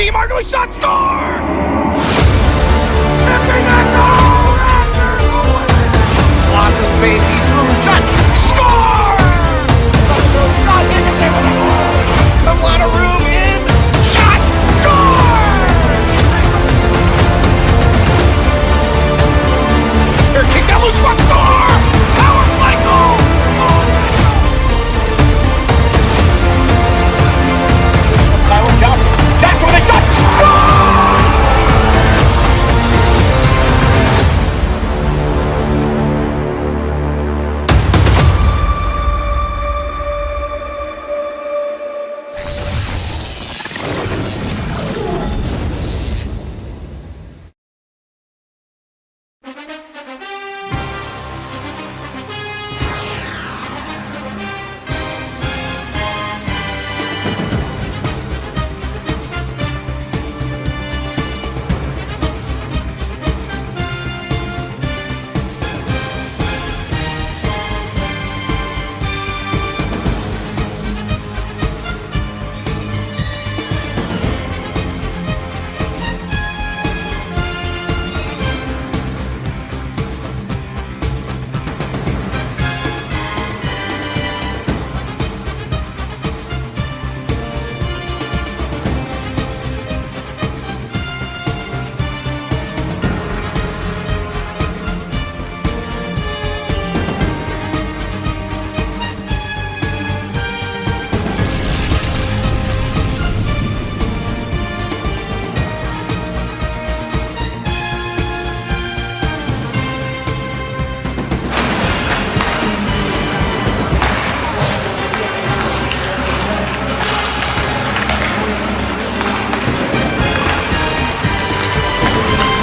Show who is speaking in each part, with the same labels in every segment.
Speaker 1: D. Markley shot, score! Lots of space, he's through, shot, score! A lot of room in, shot, score! Here, kick that loose one, score! Power play goal! Jack with a shot, score!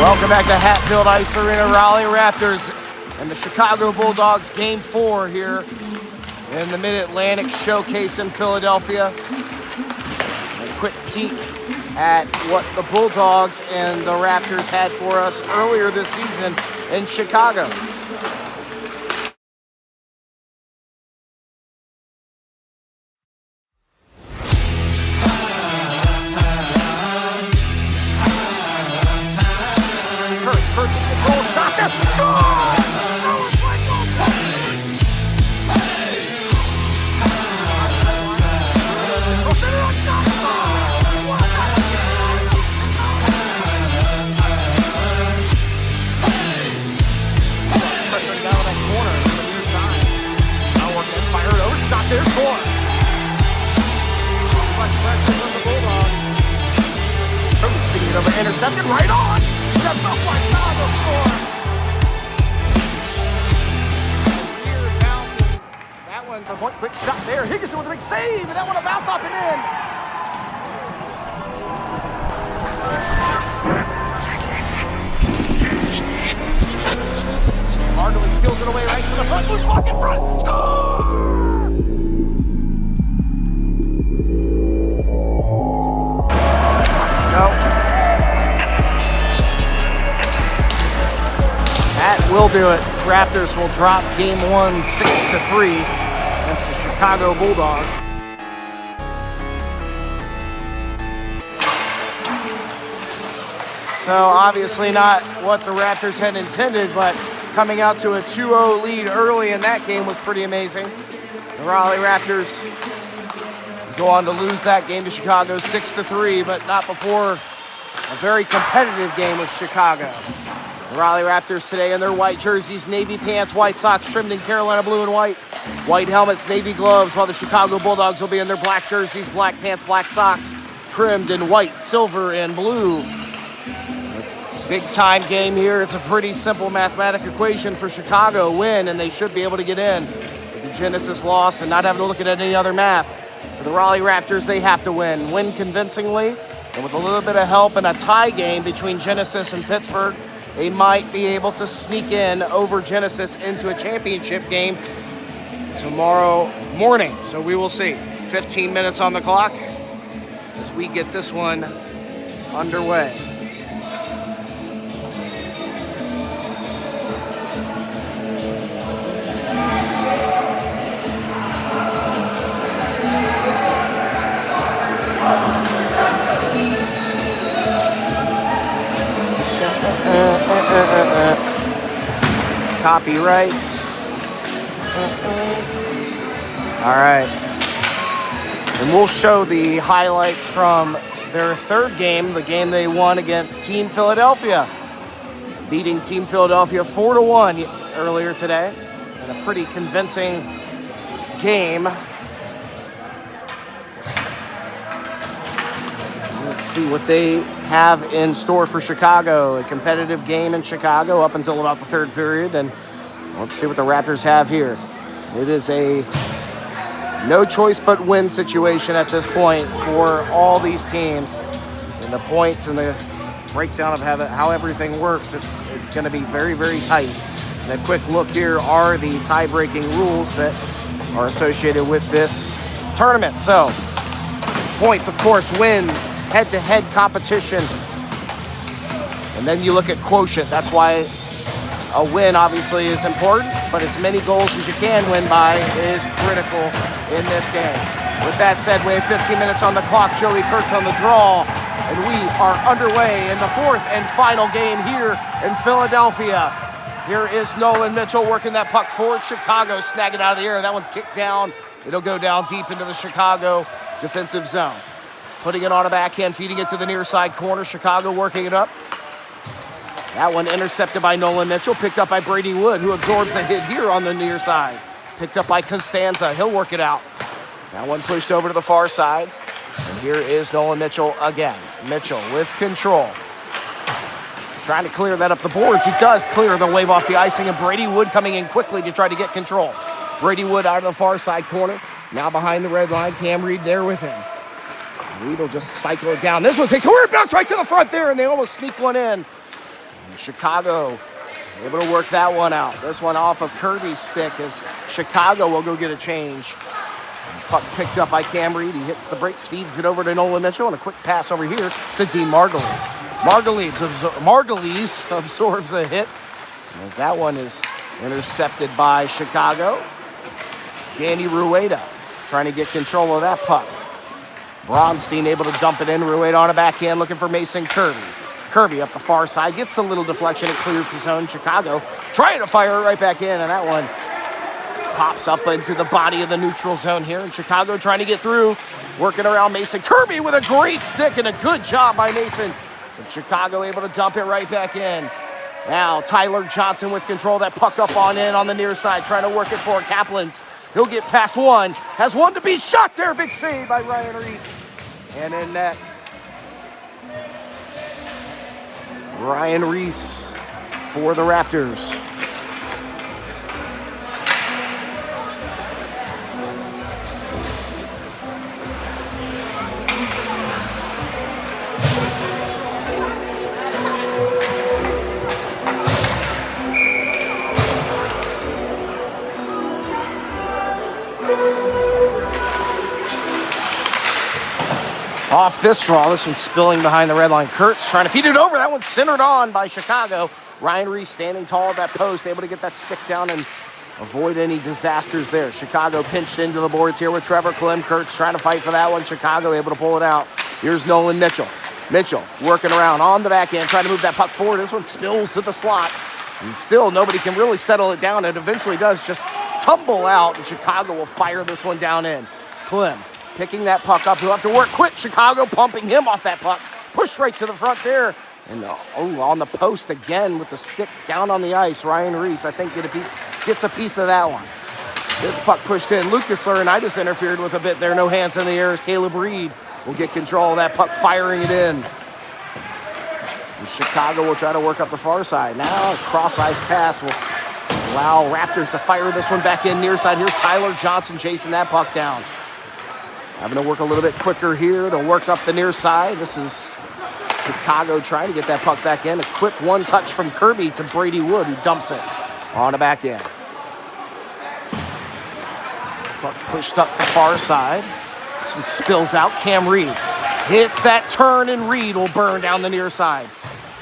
Speaker 1: Welcome back to Hatfield Ice Arena. Raleigh Raptors and the Chicago Bulldogs, Game 4 here in the Mid-Atlantic Showcase in Philadelphia. A quick peek at what the Bulldogs and the Raptors had for us earlier this season in Chicago. There's four. Much pressure from the Bulldogs. Speed over, intercepted right on. Just up like Chicago score. Here bouncing. That one's a point, quick shot there. Higginson with a big save, and that one a bounce up and in. Markley steals it away right to the front. Loose block in front. Score! That will do it. Raptors will drop Game 1 6-3 against the Chicago Bulldogs. So obviously not what the Raptors had intended, but coming out to a 2-0 lead early in that game was pretty amazing. The Raleigh Raptors go on to lose that game to Chicago 6-3, but not before a very competitive game with Chicago. The Raleigh Raptors today in their white jerseys, navy pants, white socks trimmed in Carolina blue and white, white helmets, navy gloves, while the Chicago Bulldogs will be in their black jerseys, black pants, black socks trimmed in white, silver, and blue. Big time game here. It's a pretty simple mathematical equation for Chicago. Win, and they should be able to get in. With the Genesis loss and not having to look at any other math. For the Raleigh Raptors, they have to win. Win convincingly, and with a little bit of help and a tie game between Genesis and Pittsburgh, they might be able to sneak in over Genesis into a championship game tomorrow morning. So we will see. 15 minutes on the clock as we get this one underway. copyrights. All right. And we'll show the highlights from their third game, the game they won against Team Philadelphia, beating Team Philadelphia 4-1 earlier today in a pretty convincing game. Let's see what they have in store for Chicago. A competitive game in Chicago up until about the third period, and let's see what the Raptors have here. It is a no choice but win situation at this point for all these teams. And the points and the breakdown of how everything works, it's going to be very, very tight. And a quick look here are the tie-breaking rules that are associated with this tournament. So, points, of course, wins, head-to-head competition. And then you look at quotient. That's why a win obviously is important, but as many goals as you can win by is critical in this game. With that said, we have 15 minutes on the clock. Joey Kurtz on the draw, and we are underway in the fourth and final game here in Philadelphia. Here is Nolan Mitchell working that puck forward. Chicago snagging out of the air. That one's kicked down. It'll go down deep into the Chicago defensive zone. Putting it on a backhand, feeding it to the near side corner. Chicago working it up. That one intercepted by Nolan Mitchell, picked up by Brady Wood, who absorbs the hit here on the near side. Picked up by Costanza. He'll work it out. That one pushed over to the far side. And here is Nolan Mitchell again. Mitchell with control. Trying to clear that up the boards. He does clear the wave off the icing, and Brady Wood coming in quickly to try to get control. Brady Wood out of the far side corner. Now behind the red line. Cam Reed there with him. Reed will just cycle it down. This one takes a weird bounce right to the front there, and they almost sneak one in. Chicago able to work that one out. This one off of Kirby's stick as Chicago will go get a change. Puck picked up by Cam Reed. He hits the brakes, feeds it over to Nolan Mitchell, and a quick pass over here to Dean Margulies. Margulies absorbs a hit as that one is intercepted by Chicago. Danny Rueda trying to get control of that puck. Bronstein able to dump it in. Rueda on a backhand looking for Mason Kirby. Kirby up the far side, gets a little deflection, it clears the zone. Chicago trying to fire it right back in, and that one pops up into the body of the neutral zone here. And Chicago trying to get through, working around Mason Kirby with a great stick and a good job by Mason. And Chicago able to dump it right back in. Now Tyler Johnson with control, that puck up on in on the near side, trying to work it for Kaplan's. He'll get past one, has one to be shot there, big save by Ryan Reese. And in net, Ryan Reese for the Raptors. Off this draw, this one's spilling behind the red line. Kurtz trying to feed it over. That one's centered on by Chicago. Ryan Reese standing tall at that post, able to get that stick down and avoid any disasters there. Chicago pinched into the boards here with Trevor Klim. Kurtz trying to fight for that one. Chicago able to pull it out. Here's Nolan Mitchell. Mitchell working around on the backhand, trying to move that puck forward. This one spills to the slot. And still, nobody can really settle it down. It eventually does just tumble out, and Chicago will fire this one down in. Klim picking that puck up. He'll have to work quick. Chicago pumping him off that puck. Push right to the front there. And on the post again with the stick down on the ice. Ryan Reese, I think, gets a piece of that one. This puck pushed in. Lucas Laurinaitis interfered with a bit there. No hands in the air as Caleb Reed will get control of that puck, firing it in. And Chicago will try to work up the far side. Now a cross-ice pass will allow Raptors to fire this one back in near side. Here's Tyler Johnson chasing that puck down. Having to work a little bit quicker here. They'll work up the near side. This is Chicago trying to get that puck back in. A quick one touch from Kirby to Brady Wood, who dumps it on the back end. Puck pushed up the far side. This one spills out. Cam Reed hits that turn, and Reed will burn down the near side.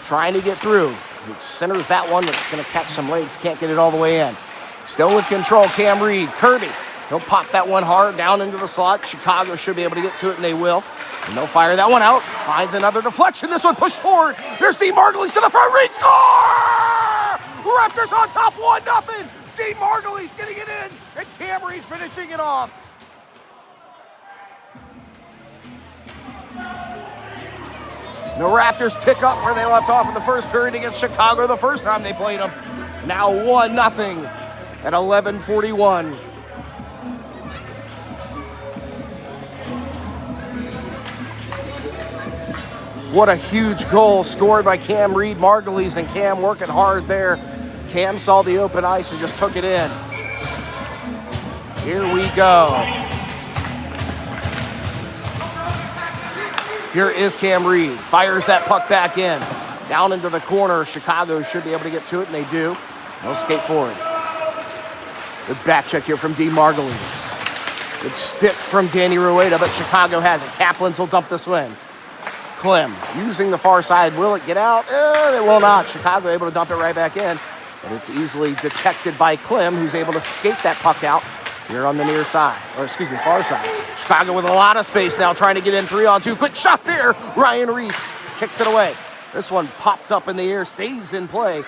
Speaker 1: Trying to get through. He centers that one, but it's going to catch some legs. Can't get it all the way in. Still with control, Cam Reed. Kirby. He'll pop that one hard down into the slot. Chicago should be able to get to it, and they will. And they'll fire that one out. Finds another deflection. This one pushed forward. Here's Dean Margulies to the front. Reed score! Raptors Raptors on top, 1-0. Dean Margulies getting it in, and Cam Reed finishing it off. The Raptors pick up where they left off in the first period against Chicago the first time they played them. Now 1-0 at 11:41. What a huge goal scored by Cam Reed. Margulies and Cam working hard there. Cam saw the open ice and just took it in. Here we go. Here is Cam Reed. Fires that puck back in. Down into the corner. Chicago should be able to get to it, and they do. They'll skate forward. Good back check here from Dean Margulies. Good stick from Danny Rueda, but Chicago has it. Kaplan's will dump this one. Clem using the far side. Will it get out? It will not. Chicago able to dump it right back in, but it's easily detected by Clem, who's able to skate that puck out here on the near side, or excuse me, far side. Chicago with a lot of space now, trying to get in 3-on-2. Quick shot there. Ryan Reese kicks it away. This one popped up in the air, stays in play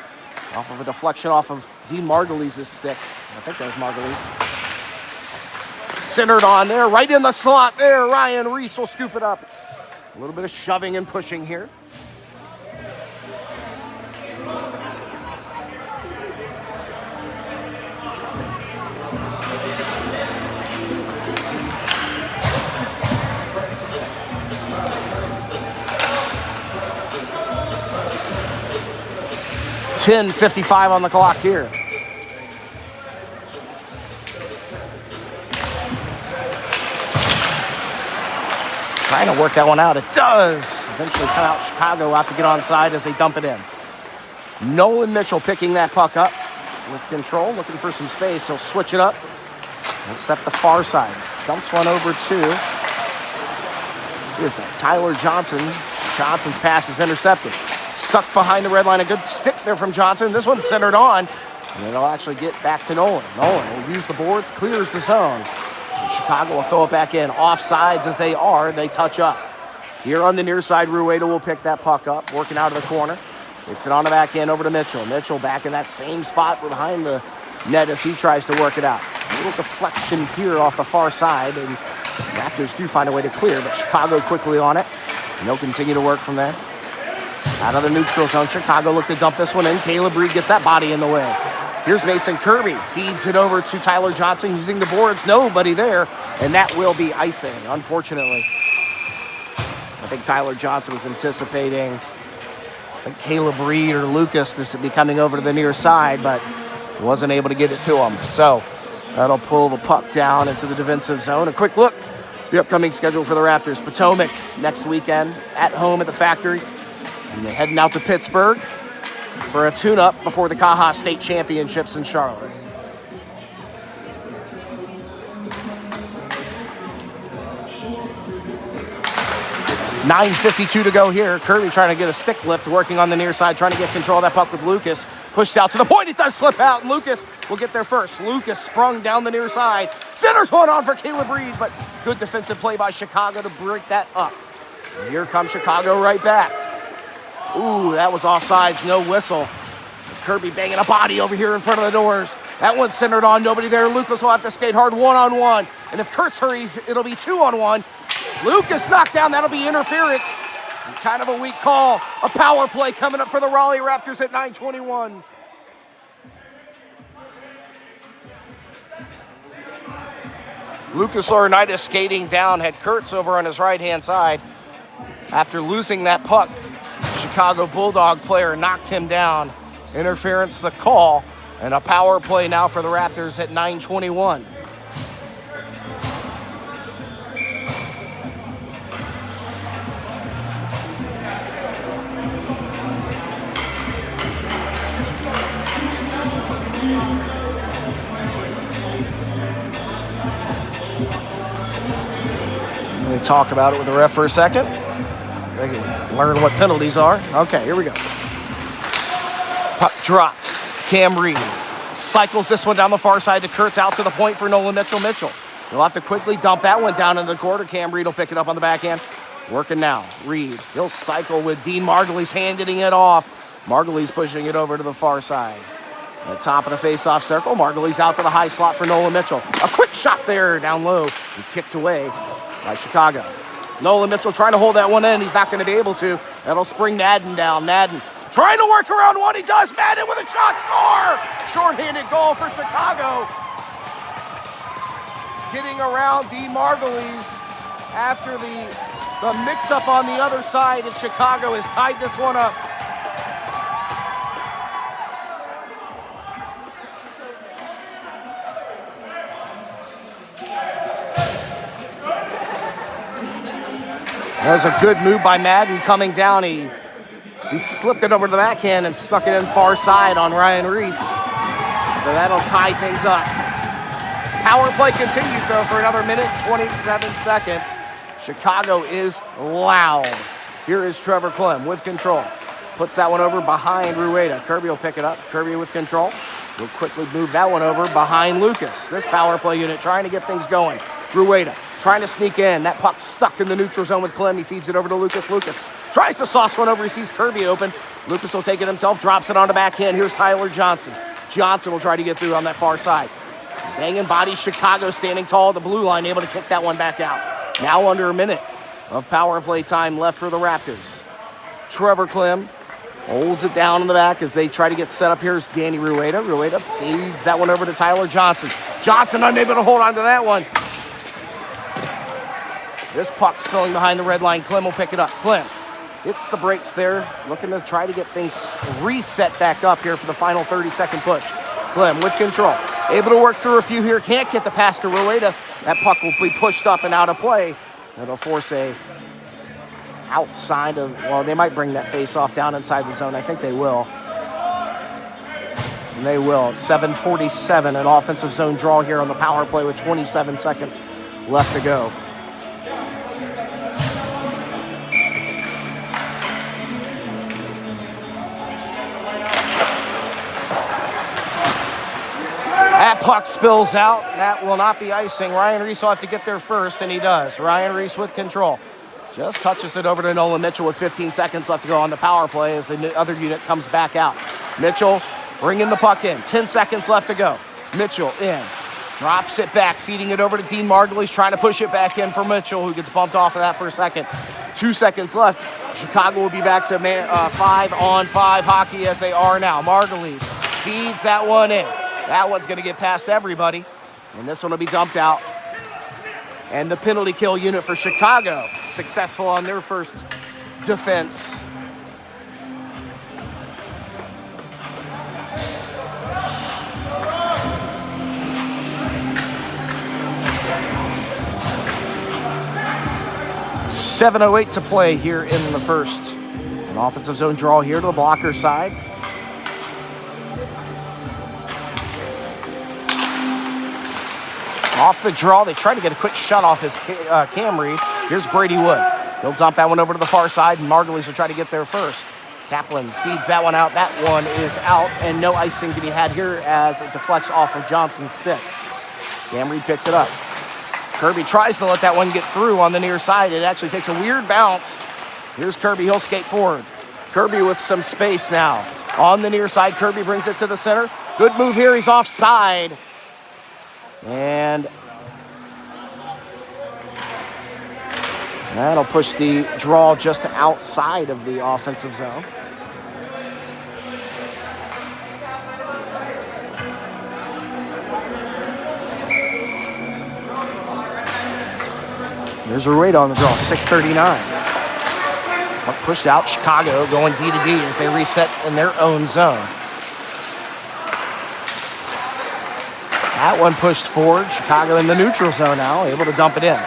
Speaker 1: off of a deflection off of Dean Margulies' stick. I think that was Margulies. Centered on there, right in the slot there. Ryan Reese will scoop it up. A little bit of shoving and pushing here. .55 on the clock here. Trying to work that one out. It does. Eventually come out. Chicago will have to get onside as they dump it in. Nolan Mitchell picking that puck up with control, looking for some space. He'll switch it up. Looks at the far side. Dumps one over to, who is that? Tyler Johnson. Johnson's pass is intercepted. Sucked behind the red line. A good stick there from Johnson. This one's centered on, and it'll actually get back to Nolan. Nolan will use the boards, clears the zone. Chicago will throw it back in. Offsides as they are, they touch up. Here on the near side, Rueda will pick that puck up, working out of the corner. Gets it on the back end over to Mitchell. Mitchell back in that same spot behind the net as he tries to work it out. A little deflection here off the far side, and Raptors do find a way to clear, but Chicago quickly on it, and they'll continue to work from there. Out of the neutral zone, Chicago look to dump this one in. Caleb Reed gets that body in the way. Here's Mason Kirby, feeds it over to Tyler Johnson using the boards. Nobody there, and that will be icing, unfortunately. I think Tyler Johnson was anticipating, Caleb Reed or Lucas to be coming over to the near side, but wasn't able to get it to him. So that'll pull the puck down into the defensive zone. A quick look, the upcoming schedule for the Raptors. Potomac next weekend, at home at the Factory. And they're heading out to Pittsburgh for a tune-up before the Caja State Championships in Charlotte. .9:52 to go here. Kirby trying to get a stick lift, working on the near side, trying to get control of that puck with Lucas. Pushed out to the point, it does slip out, and Lucas will get there first. Lucas sprung down the near side. Centers one on for Caleb Reed, but good defensive play by Chicago to break that up. And here comes Chicago right back. Ooh, that was offsides, no whistle. Kirby banging a body over here in front of the doors. That one's centered on, nobody there. Lucas will have to skate hard one-on-one. And if Kurtz hurries, it'll be 2-on-1. Lucas knocked down, that'll be interference. And kind of a weak call. A power play coming up for the Raleigh Raptors at 9:21. Lucas Laurinaitis skating down, had Kurtz over on his right-hand side. After losing that puck, Chicago Bulldog player knocked him down. Interference the call, and a power play now for the Raptors at 9:21. Let me talk about it with the ref for a second. They can learn what penalties are. Okay, here we go. Puck dropped. Cam Reed cycles this one down the far side to Kurtz, out to the point for Nolan Mitchell. He'll have to quickly dump that one down in the corner. Cam Reed will pick it up on the backhand. Working now. Reed, he'll cycle with Dean Margulies handing it off. Margulies pushing it over to the far side. At the top of the face-off circle, Margulies out to the high slot for Nolan Mitchell. A quick shot there down low and kicked away by Chicago. Nolan Mitchell trying to hold that one in. He's not going to be able to. That'll spring Madden down. Madden trying to work around one. He does. Madden with a shot. Score! Shorthanded goal for Chicago. Getting around D. Margulies after the mix-up on the other side, and Chicago has tied this one up. That was a good move by Madden coming down. He slipped it over to the backhand and stuck it in far side on Ryan Reese. So that'll tie things up. Power play continues though for another minute, 27 seconds. Chicago is loud. Here is Trevor Clem with control. Puts that one over behind Rueda. Kirby will pick it up. Kirby with control. Will quickly move that one over behind Lucas. This power play unit trying to get things going. Rueda trying to sneak in. That puck stuck in the neutral zone with Clem. He feeds it over to Lucas. Lucas tries to sauce one over. He sees Kirby open. Lucas will take it himself, drops it on the backhand. Here's Tyler Johnson. Johnson will try to get through on that far side. Banging body, Chicago standing tall at the blue line, able to kick that one back out. Now under a minute of power play time left for the Raptors. Trevor Clem holds it down in the back as they try to get set up. Here's Danny Rueda. Rueda feeds that one over to Tyler Johnson. Johnson unable to hold on to that one. This puck spilling behind the red line. Clem will pick it up. Clem hits the brakes there, looking to try to get things reset back up here for the final 30-second push. Clem with control. Able to work through a few here. Can't get the pass to Rueda. That puck will be pushed up and out of play. It'll force a outside of, well, they might bring that face off down inside the zone. I think they will. And they will. 7:47, an offensive zone draw here on the power play with 27 seconds left to go. That puck spills out. That will not be icing. Ryan Reese will have to get there first, and he does. Ryan Reese with control. Just touches it over to Nolan Mitchell with 15 seconds left to go on the power play as the other unit comes back out. Mitchell bringing the puck in. 10 seconds left to go. Mitchell in. Drops it back, feeding it over to Dean Margulies, trying to push it back in for Mitchell, who gets bumped off of that for a second. 2 seconds left. Chicago will be back to 5-on-5 hockey as they are now. Margulies feeds that one in. That one's going to get past everybody, and this one will be dumped out. And the penalty kill unit for Chicago, successful on their first defense. .708 to play here in the first. An offensive zone draw here to the blocker side. Off the draw, they try to get a quick shot off his Camry. Here's Brady Wood. He'll dump that one over to the far side, and Margulies will try to get there first. Kaplan feeds that one out. That one is out, and no icing to be had here as it deflects off of Johnson's stick. Camry picks it up. Kirby tries to let that one get through on the near side. It actually takes a weird bounce. Here's Kirby. He'll skate forward. Kirby with some space now. On the near side, Kirby brings it to the center. Good move here. He's offside. And that'll push the draw just outside of the offensive zone. There's Rueda on the draw, 6:39. Pushed out, Chicago going D to D as they reset in their own zone. That one pushed forward. Chicago in the neutral zone now, able to dump it in.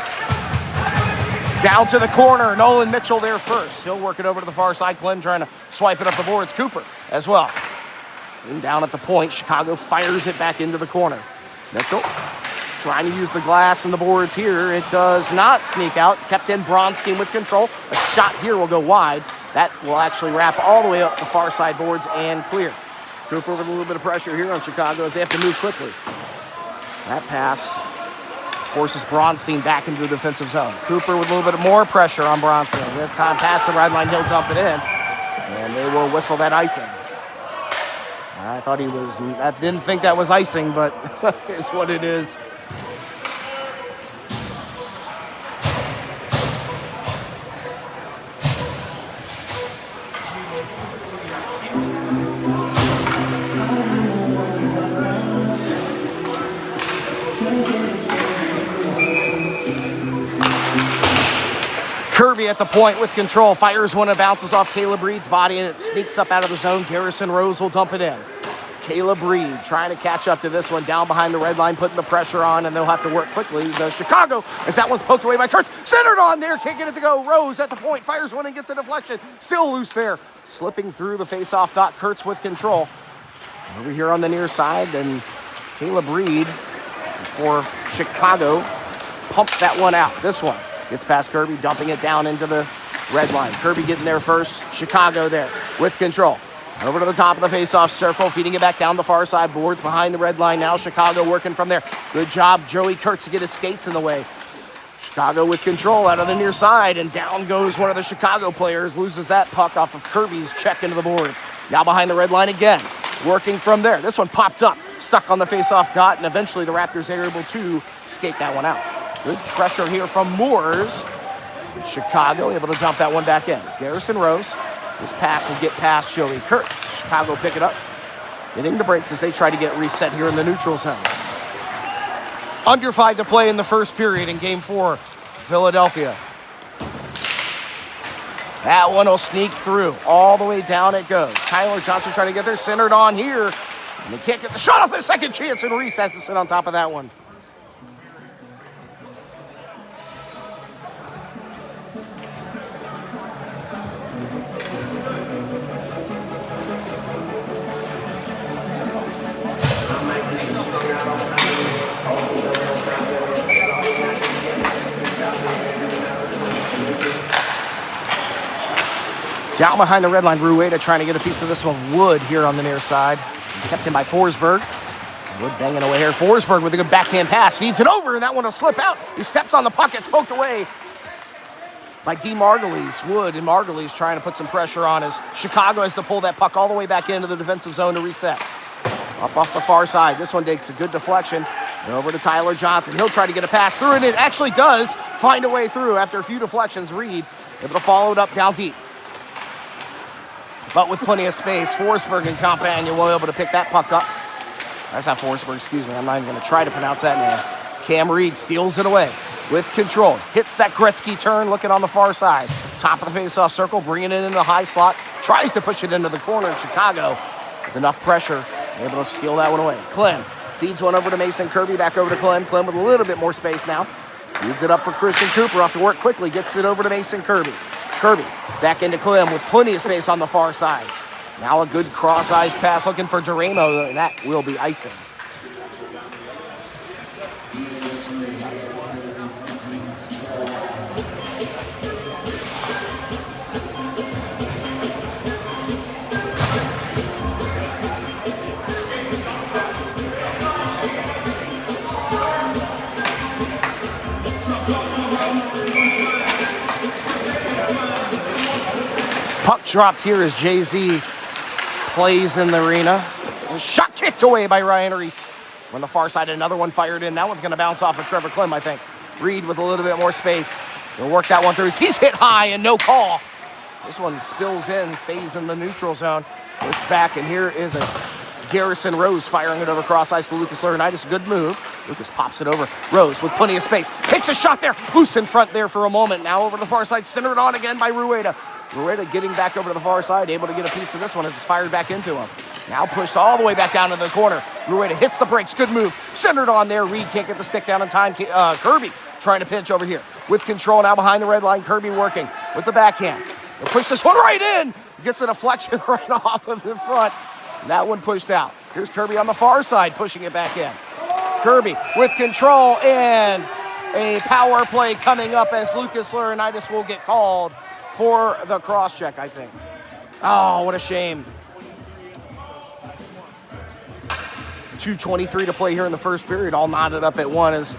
Speaker 1: Down to the corner. Nolan Mitchell there first. He'll work it over to the far side. Clem trying to swipe it up the boards. Cooper as well. And down at the point, Chicago fires it back into the corner. Mitchell trying to use the glass and the boards here. It does not sneak out. Kept in. Bronstein with control. A shot here will go wide. That will actually wrap all the way up the far side boards and clear. Cooper with a little bit of pressure here on Chicago as they have to move quickly. That pass forces Bronstein back into the defensive zone. Cooper with a little bit more pressure on Bronstein. This time past the red line, he'll dump it in. And they will whistle that icing. I thought he was, I didn't think that was icing, but it's what it is. Kirby at the point with control, fires one and bounces off Caleb Reed's body, and it sneaks up out of the zone. Garrison Rose will dump it in. Caleb Reed trying to catch up to this one, down behind the red line, putting the pressure on, and they'll have to work quickly. Does Chicago, as that one's poked away by Kurtz. Centered on there, can't get it to go. Rose at the point, fires one and gets a deflection. Still loose there. Slipping through the face-off dot, Kurtz with control. Over here on the near side, then Caleb Reed for Chicago pumped that one out. This one gets past Kirby, dumping it down into the red line. Kirby getting there first. Chicago there with control. Over to the top of the face-off circle, feeding it back down the far side. Boards behind the red line now. Chicago working from there. Good job, Joey Kurtz, to get his skates in the way. Chicago with control out of the near side, and down goes one of the Chicago players. Loses that puck off of Kirby's check into the boards. Now behind the red line again. Working from there. This one popped up, stuck on the face-off dot, and eventually the Raptors are able to skate that one out. Good pressure here from Moores. Chicago able to dump that one back in. Garrison Rose. This pass will get past Joey Kurtz. Chicago pick it up. Getting the breaks as they try to get reset here in the neutral zone. Under 5 to play in the first period in Game 4. Philadelphia. That one will sneak through. All the way down it goes. Tyler Johnson trying to get there. Centered on here. And they can't get the shot off the second chance, and Reese has to sit on top of that one. Down behind the red line, Rueda trying to get a piece of this one. Wood here on the near side. Kept in by Forsberg. Wood banging away here. Forsberg with a good backhand pass. Feeds it over, and that one will slip out. He steps on the puck. It's poked away by D. Margulies. Wood and Margulies trying to put some pressure on as Chicago has to pull that puck all the way back into the defensive zone to reset. Up off the far side. This one takes a good deflection. And over to Tyler Johnson. He'll try to get a pass through, and it actually does find a way through after a few deflections. Reed able to follow it up down deep. But with plenty of space, Forsberg and companion will be able to pick that puck up. That's not Forsberg, excuse me. I'm not even going to try to pronounce that name. Cam Reed steals it away with control. Hits that Gretzky turn, looking on the far side. Top of the face-off circle, bringing it into the high slot. Tries to push it into the corner in Chicago. With enough pressure, able to steal that one away. Clem feeds one over to Mason Kirby, back over to Clem. Clem with a little bit more space now. Feeds it up for Christian Cooper, off to work quickly. Gets it over to Mason Kirby. Kirby back into Clem with plenty of space on the far side. Now a good cross-ice pass looking for Duramo, and that will be icing. Puck dropped here as Jay-Z plays in the arena. Shot kicked away by Ryan Reese. On the far side, another one fired in. That one's going to bounce off of Trevor Clem, I think. Reed with a little bit more space. He'll work that one through. He's hit high and no call. This one spills in, stays in the neutral zone. Pushed back, and here is a Garrison Rose firing it over cross ice to Lucas Laurinaitis. Good move. Lucas pops it over. Rose with plenty of space. Takes a shot there. Loose in front there for a moment. Now over to the far side. Centered on again by Rueda. Rueda getting back over to the far side, able to get a piece of this one as it's fired back into him. Now pushed all the way back down to the corner. Rueda hits the brakes, good move. Centered on there, Reed can't get the stick down in time. Kirby trying to pinch over here. With control now behind the red line, Kirby working with the backhand. He'll push this one right in. Gets a deflection right off of in front. That one pushed out. Here's Kirby on the far side, pushing it back in. Kirby with control, and a power play coming up as Lucas Laurinaitis will get called for the cross-check, I think. Oh, what a shame. 2:23 to play here in the first period, all knotted up at one as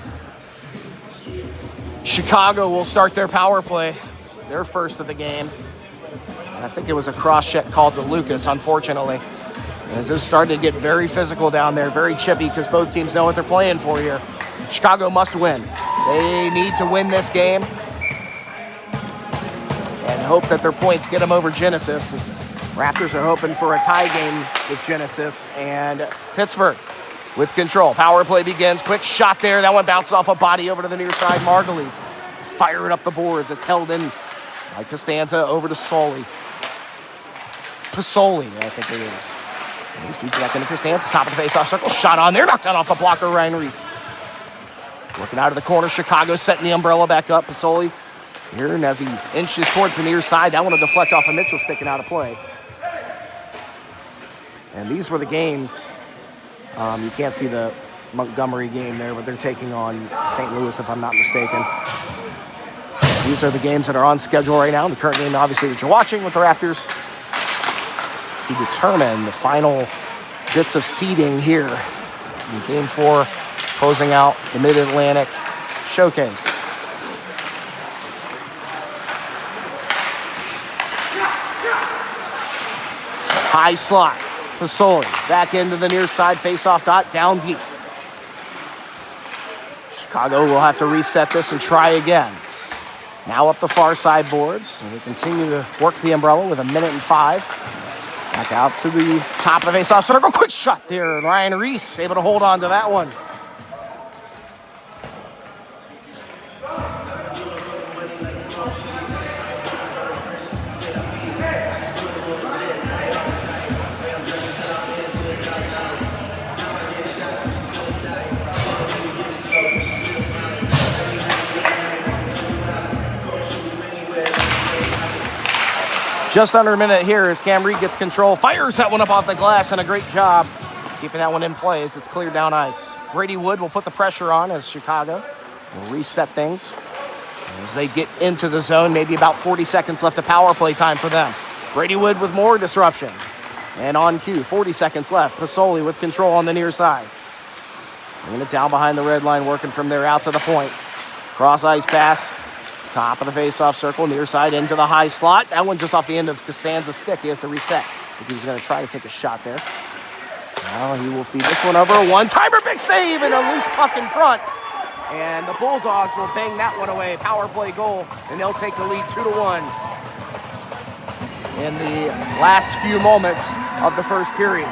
Speaker 1: Chicago will start their power play, their first of the game. And I think it was a cross-check called to Lucas, unfortunately. As it's starting to get very physical down there, very chippy, because both teams know what they're playing for here. Chicago must win. They need to win this game and hope that their points get them over Genesis. Raptors are hoping for a tie game with Genesis and Pittsburgh with control. Power play begins. Quick shot there. That one bounces off a body over to the near side. Margulies firing up the boards. It's held in by Costanza over to Pasoli, I think it is. He feeds back into Costanza. Top of the face-off circle. Shot on there. Knocked down off the blocker, Ryan Reese. Working out of the corner. Chicago setting the umbrella back up. Pasoli here, and as he inches towards the near side, that one will deflect off of Mitchell, sticking out of play. And these were the games. You can't see the Montgomery game there, but they're taking on St. Louis, if I'm not mistaken. These are the games that are on schedule right now. The current game, obviously, that you're watching with the Raptors, to determine the final bits of seeding here in Game 4, closing out the Mid-Atlantic Showcase. High slot. Pasoli back into the near side, face-off dot, down deep. Chicago will have to reset this and try again. Now up the far side boards, and they continue to work the umbrella with 1:05. Back out to the top of the face-off circle. Quick shot there, and Ryan Reese able to hold on to that one. Just under a minute here as Cam Reed gets control. Fires that one up off the glass, and a great job keeping that one in play as it's cleared down ice. Brady Wood will put the pressure on as Chicago will reset things as they get into the zone. Maybe about 40 seconds left of power play time for them. Brady Wood with more disruption. And on cue, 40 seconds left. Pasoli with control on the near side. Bringing it down behind the red line, working from there out to the point. Cross ice pass. Top of the face-off circle, near side into the high slot. That one just off the end of Costanza's stick. He has to reset. I think he was going to try to take a shot there. Now he will feed this one over. One-timer, big save, and a loose puck in front. And the Bulldogs will bang that one away. Power play goal, and they'll take the lead 2-1 in the last few moments of the first period.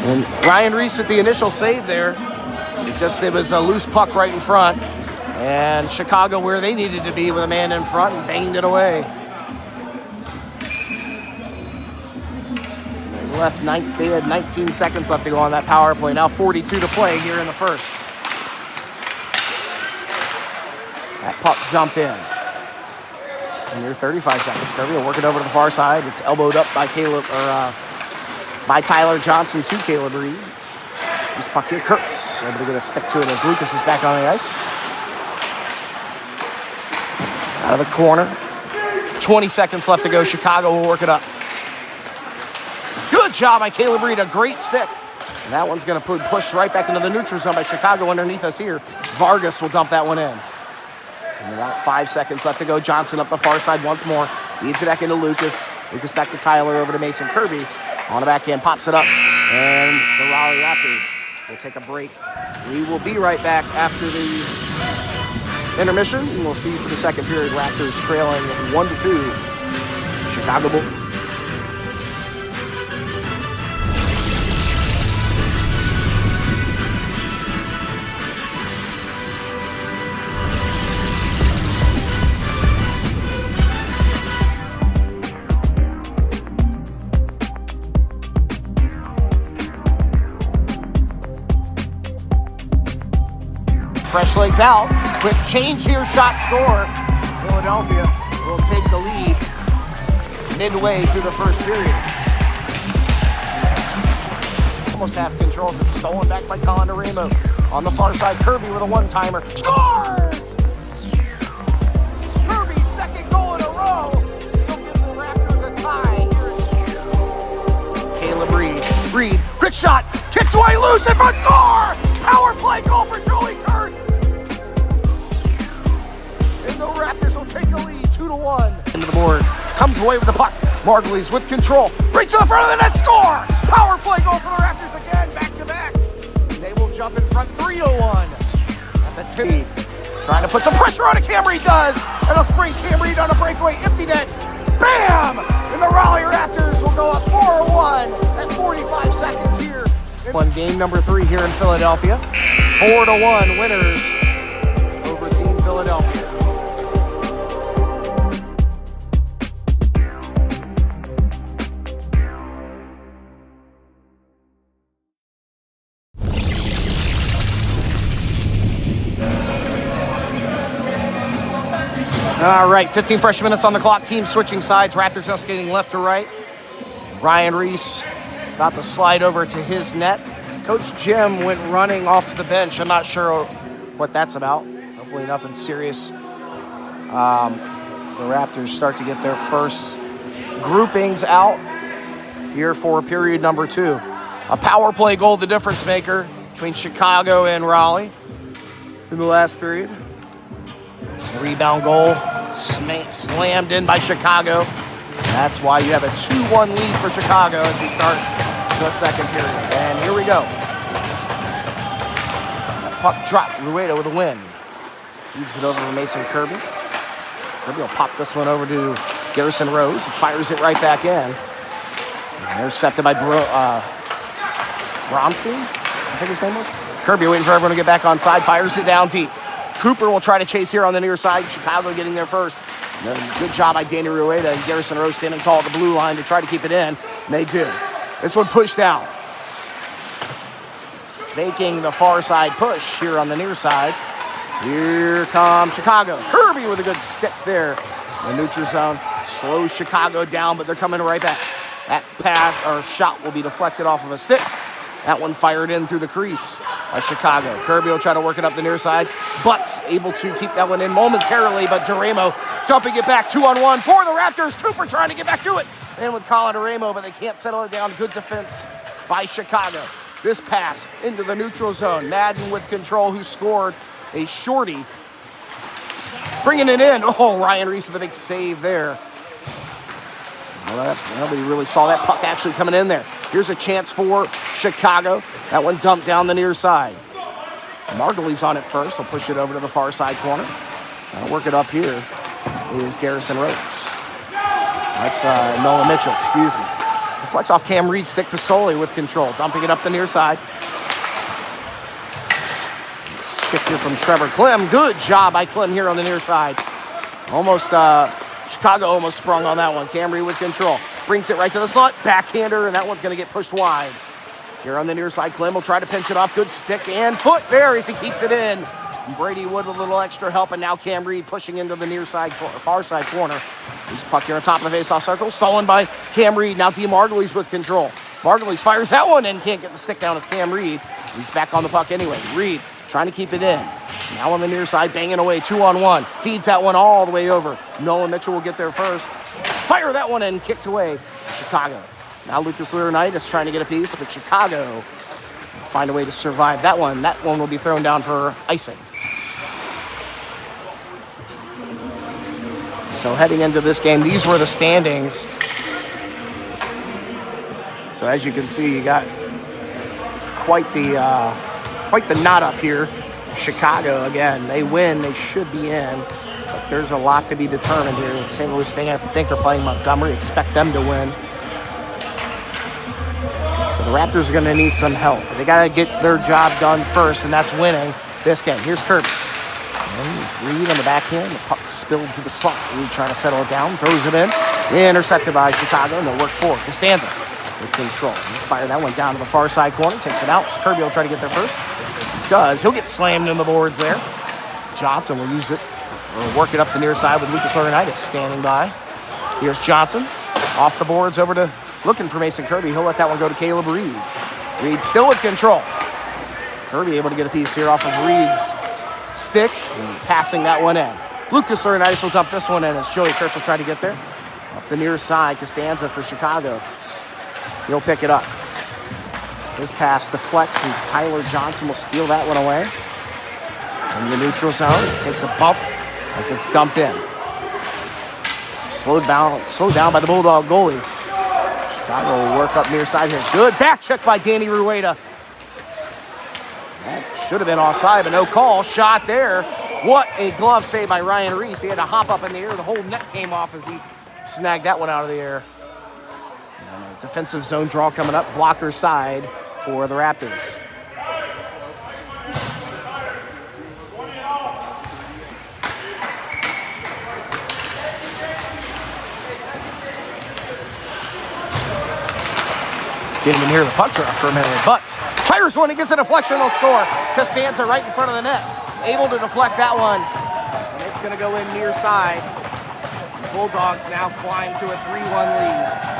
Speaker 1: And Ryan Reese with the initial save there. It was a loose puck right in front. And Chicago where they needed to be with a man in front and banged it away. They had 19 seconds left to go on that power play. Now 42 to play here in the first. That puck dumped in. So near 35 seconds. Kirby will work it over to the far side. It's elbowed up by by Tyler Johnson to Caleb Reed. This puck here, Kurtz able to get a stick to it as Lucas is back on the ice. Out of the corner. 20 seconds left to go. Chicago will work it up. Good job by Caleb Reed, a great stick. And that one's going to push right back into the neutral zone by Chicago underneath us here. Vargas will dump that one in. And about 5 seconds left to go. Johnson up the far side once more. Leads it back into Lucas. Lucas back to Tyler, over to Mason Kirby. On the backhand, pops it up, and the Raleigh Raptors will take a break. We will be right back after the intermission, and we'll see you for the second period. Raptors trailing 1-2. Chicago Bulls. Fresh legs out. Quick change here, shot, score. Philadelphia will take the lead midway through the first period. Almost half controls. It's stolen back by Colin Ramo. On the far side, Kirby with a one-timer. Scores! Kirby's second goal in a row. He'll give the Raptors a tie here. Caleb Reed. Quick shot. Kicked away loose in front. Score! Power play goal for Joey Kurtz. And the Raptors will take the lead 2-1. Into the board. Comes away with the puck. Margulies with control. Right to the front of the net. Score! Power play goal for the Raptors again. Back to back. They will jump in front 3-1. At the tip. Trying to put some pressure on it. Cam Reed does. And a spring Cam Reed on a breakaway. Empty net. Bam! And the Raleigh Raptors will go up 4-1 at 45 seconds here. Won game number 3 here in Philadelphia. 4-1 winners over Team Philadelphia. All right, 15 fresh minutes on the clock. Team switching sides. Raptors now skating left to right. Ryan Reese about to slide over to his net. Coach Jim went running off the bench. I'm not sure what that's about. Hopefully nothing serious. The Raptors start to get their first groupings out here for period number 2. A power play goal, the difference maker between Chicago and Raleigh in the last period. Rebound goal, slammed in by Chicago. That's why you have a 2-1 lead for Chicago as we start the second period. And here we go. That puck drop, Rueda with a win. Feeds it over to Mason Kirby. Kirby will pop this one over to Garrison Rose. He fires it right back in. Intercepted by Bromstein, I think his name was. Kirby waiting for everyone to get back on side, fires it down deep. Cooper will try to chase here on the near side. Chicago getting there first. Good job by Danny Rueda and Garrison Rose standing tall at the blue line to try to keep it in. And they do. This one pushed down. Faking the far side push here on the near side. Here comes Chicago. Kirby with a good stick there. The neutral zone slows Chicago down, but they're coming right back. That pass or shot will be deflected off of a stick. That one fired in through the crease by Chicago. Kirby will try to work it up the near side. Butts able to keep that one in momentarily, but Duramo dumping it back 2-on-1 for the Raptors. Cooper trying to get back to it. And with Colin Duramo, but they can't settle it down. Good defense by Chicago. This pass into the neutral zone. Madden with control, who scored a shorty. Bringing it in. Oh, Ryan Reese with a big save there. Well, nobody really saw that puck actually coming in there. Here's a chance for Chicago. That one dumped down the near side. Margulies on it first. They'll push it over to the far side corner. Trying to work it up here is Garrison Rose. That's Nolan Mitchell, excuse me. Deflects off Cam Reed, stick Pasoli with control. Dumping it up the near side. Stick here from Trevor Clem. Good job by Clem here on the near side. Almost, Chicago almost sprung on that one. Cam Reed with control. Brings it right to the slot. Backhander, and that one's going to get pushed wide. Here on the near side, Clem will try to pinch it off. Good stick and foot there as he keeps it in. Brady Wood with a little extra help, and now Cam Reed pushing into the near side, far side corner. Loose puck here on top of the faceoff circle. Stolen by Cam Reed. Now D. Margulies with control. Margulies fires that one and can't get the stick down as Cam Reed. He's back on the puck anyway. Reed trying to keep it in. Now on the near side, banging away, 2-on-1. Feeds that one all the way over. Nolan Mitchell will get there first. Fire that one and kicked away. Chicago. Now Lucas Laurinaitis trying to get a piece, but Chicago find a way to survive that one. That one will be thrown down for icing. So heading into this game, these were the standings. So as you can see, you got quite the knot up here. Chicago, again, they win, they should be in. But there's a lot to be determined here. St. Louis State, I think, are playing Montgomery. Expect them to win. So the Raptors are going to need some help. They got to get their job done first, and that's winning this game. Here's Kirby. Reed on the backhand. The puck spilled to the slot. Reed trying to settle it down. Throws it in. Intercepted by Chicago. No work forward. Costanza with control. He'll fire that one down to the far side corner. Takes it out. So Kirby will try to get there first. He does. He'll get slammed in the boards there. Johnson will use it. Or work it up the near side with Lucas Laurinaitis standing by. Here's Johnson. Off the boards over to looking for Mason Kirby. He'll let that one go to Caleb Reed. Reed still with control. Kirby able to get a piece here off of Reed's stick and passing that one in. Lucas Laurinaitis will dump this one in as Joey Kurtz will try to get there. Up the near side, Costanza for Chicago. He'll pick it up. His pass deflects, and Tyler Johnson will steal that one away. In the neutral zone, takes a bump as it's dumped in. Slowed down by the Bulldog goalie. Chicago will work up near side here. Good back check by Danny Rueda. That should have been offside, but no call. Shot there. What a glove save by Ryan Reese. He had to hop up in the air. The whole net came off as he snagged that one out of the air. And a defensive zone draw coming up. Blocker side for the Raptors. Didn't even hear the puck drop for a minute. But fires one, he gets a deflection, he'll score. Costanza right in front of the net. Able to deflect that one. And it's going to go in near side. Bulldogs now climb to a 3-1 lead.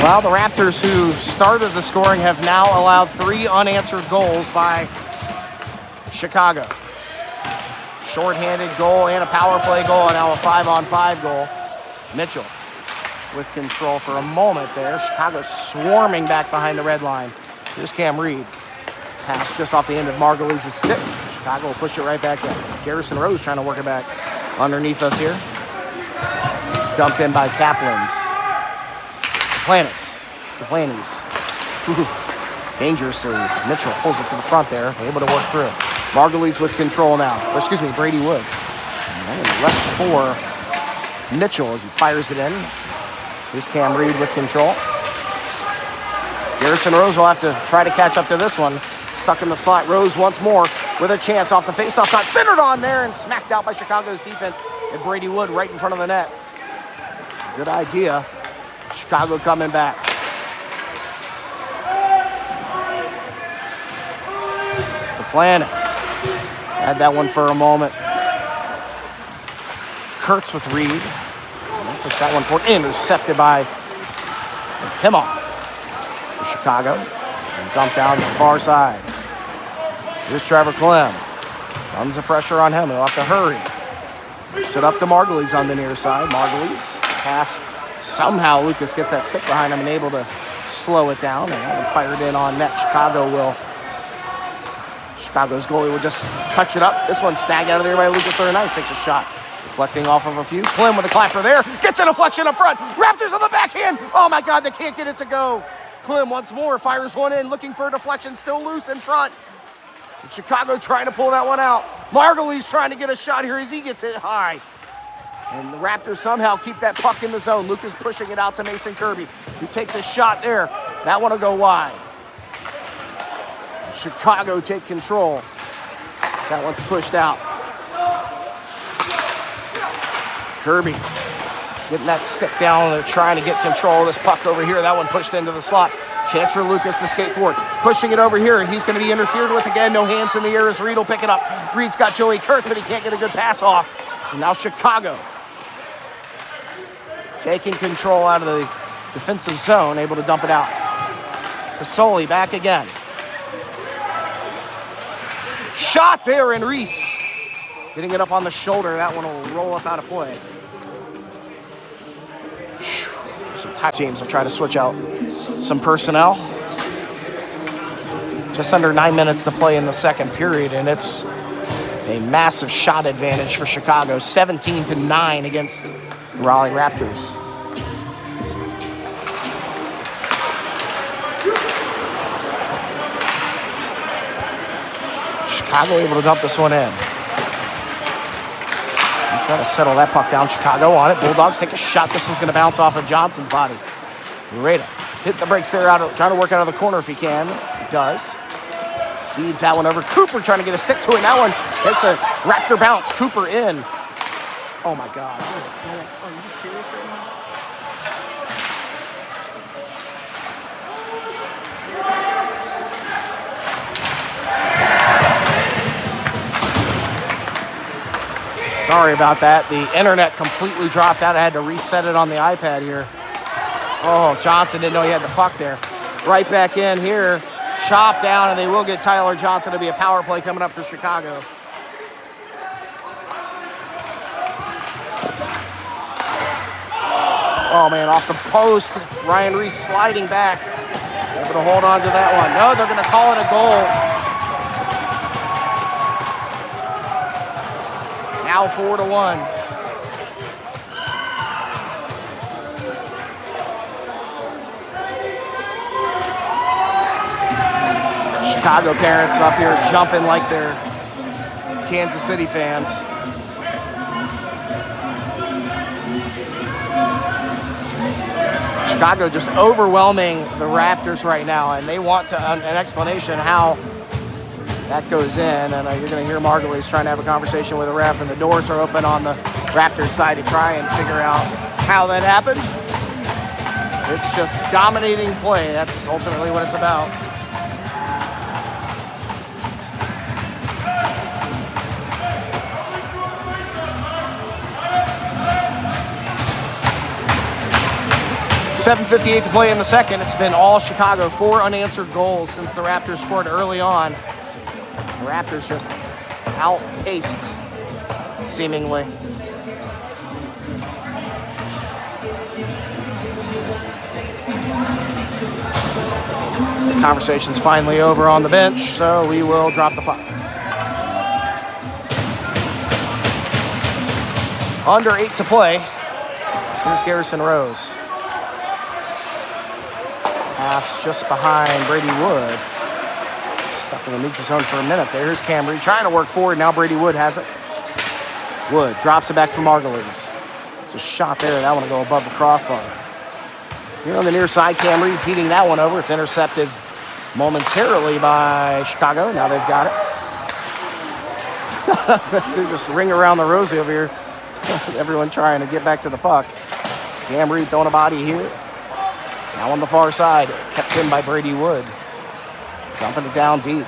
Speaker 1: Well, the Raptors, who started the scoring, have now allowed 3 unanswered goals by Chicago. Shorthanded goal and a power play goal, and now a 5-on-5 goal. Mitchell with control for a moment there. Chicago swarming back behind the red line. Here's Cam Reed. It's passed just off the end of Margulies' stick. Chicago will push it right back in. Garrison Rose trying to work it back underneath us here. It's dumped in by Kaplan's. Kaplanis. Dangerously. Mitchell pulls it to the front there. Able to work through. Margulies with control now. Or excuse me, Brady Wood. And left for Mitchell as he fires it in. Here's Cam Reed with control. Garrison Rose will have to try to catch up to this one. Stuck in the slot. Rose once more with a chance off the faceoff. Not centered on there and smacked out by Chicago's defense. And Brady Wood right in front of the net. Good idea. Chicago coming back. The Planets had that one for a moment. Kurtz with Reed. Push that one forward. Intercepted by Timoff for Chicago. And dumped down the far side. Here's Trevor Clem. Tons of pressure on him. He'll have to hurry. Sit up to Margulies on the near side. Margulies pass. Somehow Lucas gets that stick behind him and able to slow it down and fired in on net. Chicago's goalie will just touch it up. This one snagged out of there by Lucas Nice. Takes a shot. Deflecting off of a few. Clem with a clapper there. Gets a deflection up front. Raptors on the backhand. Oh my God, they can't get it to go. Clem once more fires one in, looking for a deflection. Still loose in front. And Chicago trying to pull that one out. Margulies trying to get a shot here as he gets it high. And the Raptors somehow keep that puck in the zone. Lucas pushing it out to Mason Kirby, who takes a shot there. That one will go wide. Chicago take control. So that one's pushed out. Kirby getting that stick down. They're trying to get control of this puck over here. That one pushed into the slot. Chance for Lucas to skate forward. Pushing it over here, and he's going to be interfered with again. No hands in the air as Reed will pick it up. Reed's got Joey Kurtz, but he can't get a good pass off. And now Chicago taking control out of the defensive zone, able to dump it out. Pasoli back again. Shot there, and Reese getting it up on the shoulder. That one will roll up out of play. Some time teams will try to switch out some personnel. Just under 9 minutes to play in the second period, and it's a massive shot advantage for Chicago, 17-9 against the Raleigh Raptors. Chicago able to dump this one in. And try to settle that puck down. Chicago on it. Bulldogs take a shot. This one's going to bounce off of Johnson's body. Rueda hit the brakes there, trying to work out of the corner if he can. He does. Feeds that one over. Cooper trying to get a stick to it. That one takes a Raptor bounce. Cooper in. Oh my God. Are you serious right now? Sorry about that. The internet completely dropped out. I had to reset it on the iPad here. Oh, Johnson didn't know he had the puck there. Right back in here. Chop down, and they will get Tyler Johnson to be a power play coming up for Chicago. Oh, man, off the post. Ryan Reese sliding back. Able to hold on to that one. No, they're going to call it a goal. Now 4-1. Chicago parents up here jumping like they're Kansas City fans. Chicago just overwhelming the Raptors right now, and they want an explanation how that goes in. And you're going to hear Margulies trying to have a conversation with the ref, and the doors are open on the Raptors side to try and figure out how that happened. It's just dominating play. That's ultimately what it's about. .7:58 to play in the second. It's been all Chicago. 4 unanswered goals since the Raptors scored early on. The Raptors just outpaced, seemingly. The conversation's finally over on the bench, so we will drop the puck. Under 8 to play. Here's Garrison Rose. Pass just behind Brady Wood. Stuck in the neutral zone for a minute there. Here's Camry trying to work forward. Now Brady Wood has it. Wood drops it back for Margulies. It's a shot there. That one will go above the crossbar. Here on the near side, Camry feeding that one over. It's intercepted momentarily by Chicago. Now they've got it. They're just ring around the rosy over here. Everyone trying to get back to the puck. Camry throwing a body here. Now on the far side, kept in by Brady Wood. Dumping it down deep.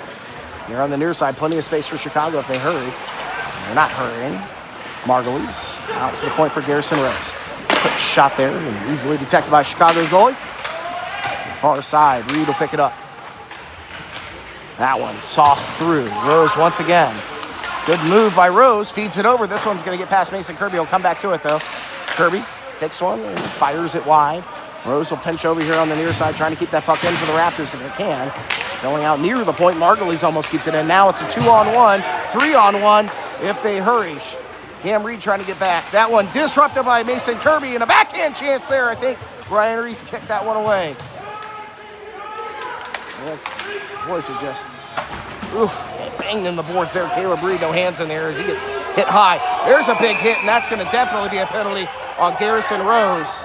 Speaker 1: Here on the near side, plenty of space for Chicago if they hurry. They're not hurrying. Margulies out to the point for Garrison Rose. Quick shot there, and easily detected by Chicago's goalie. Far side, Reed will pick it up. That one sauced through. Rose once again. Good move by Rose, feeds it over. This one's going to get past Mason Kirby. He'll come back to it, though. Kirby takes one and fires it wide. Rose will pinch over here on the near side, trying to keep that puck in for the Raptors if they can. Spilling out near the point. Margulies almost keeps it in. Now it's a 2-on-1, 3-on-1 if they hurry. Cam Reed trying to get back. That one disrupted by Mason Kirby, and a backhand chance there. I think Ryan Reese kicked that one away. Boys are just, oof, banged in the boards there. Caleb Reed, no hands in there as he gets hit high. There's a big hit, and that's going to definitely be a penalty on Garrison Rose.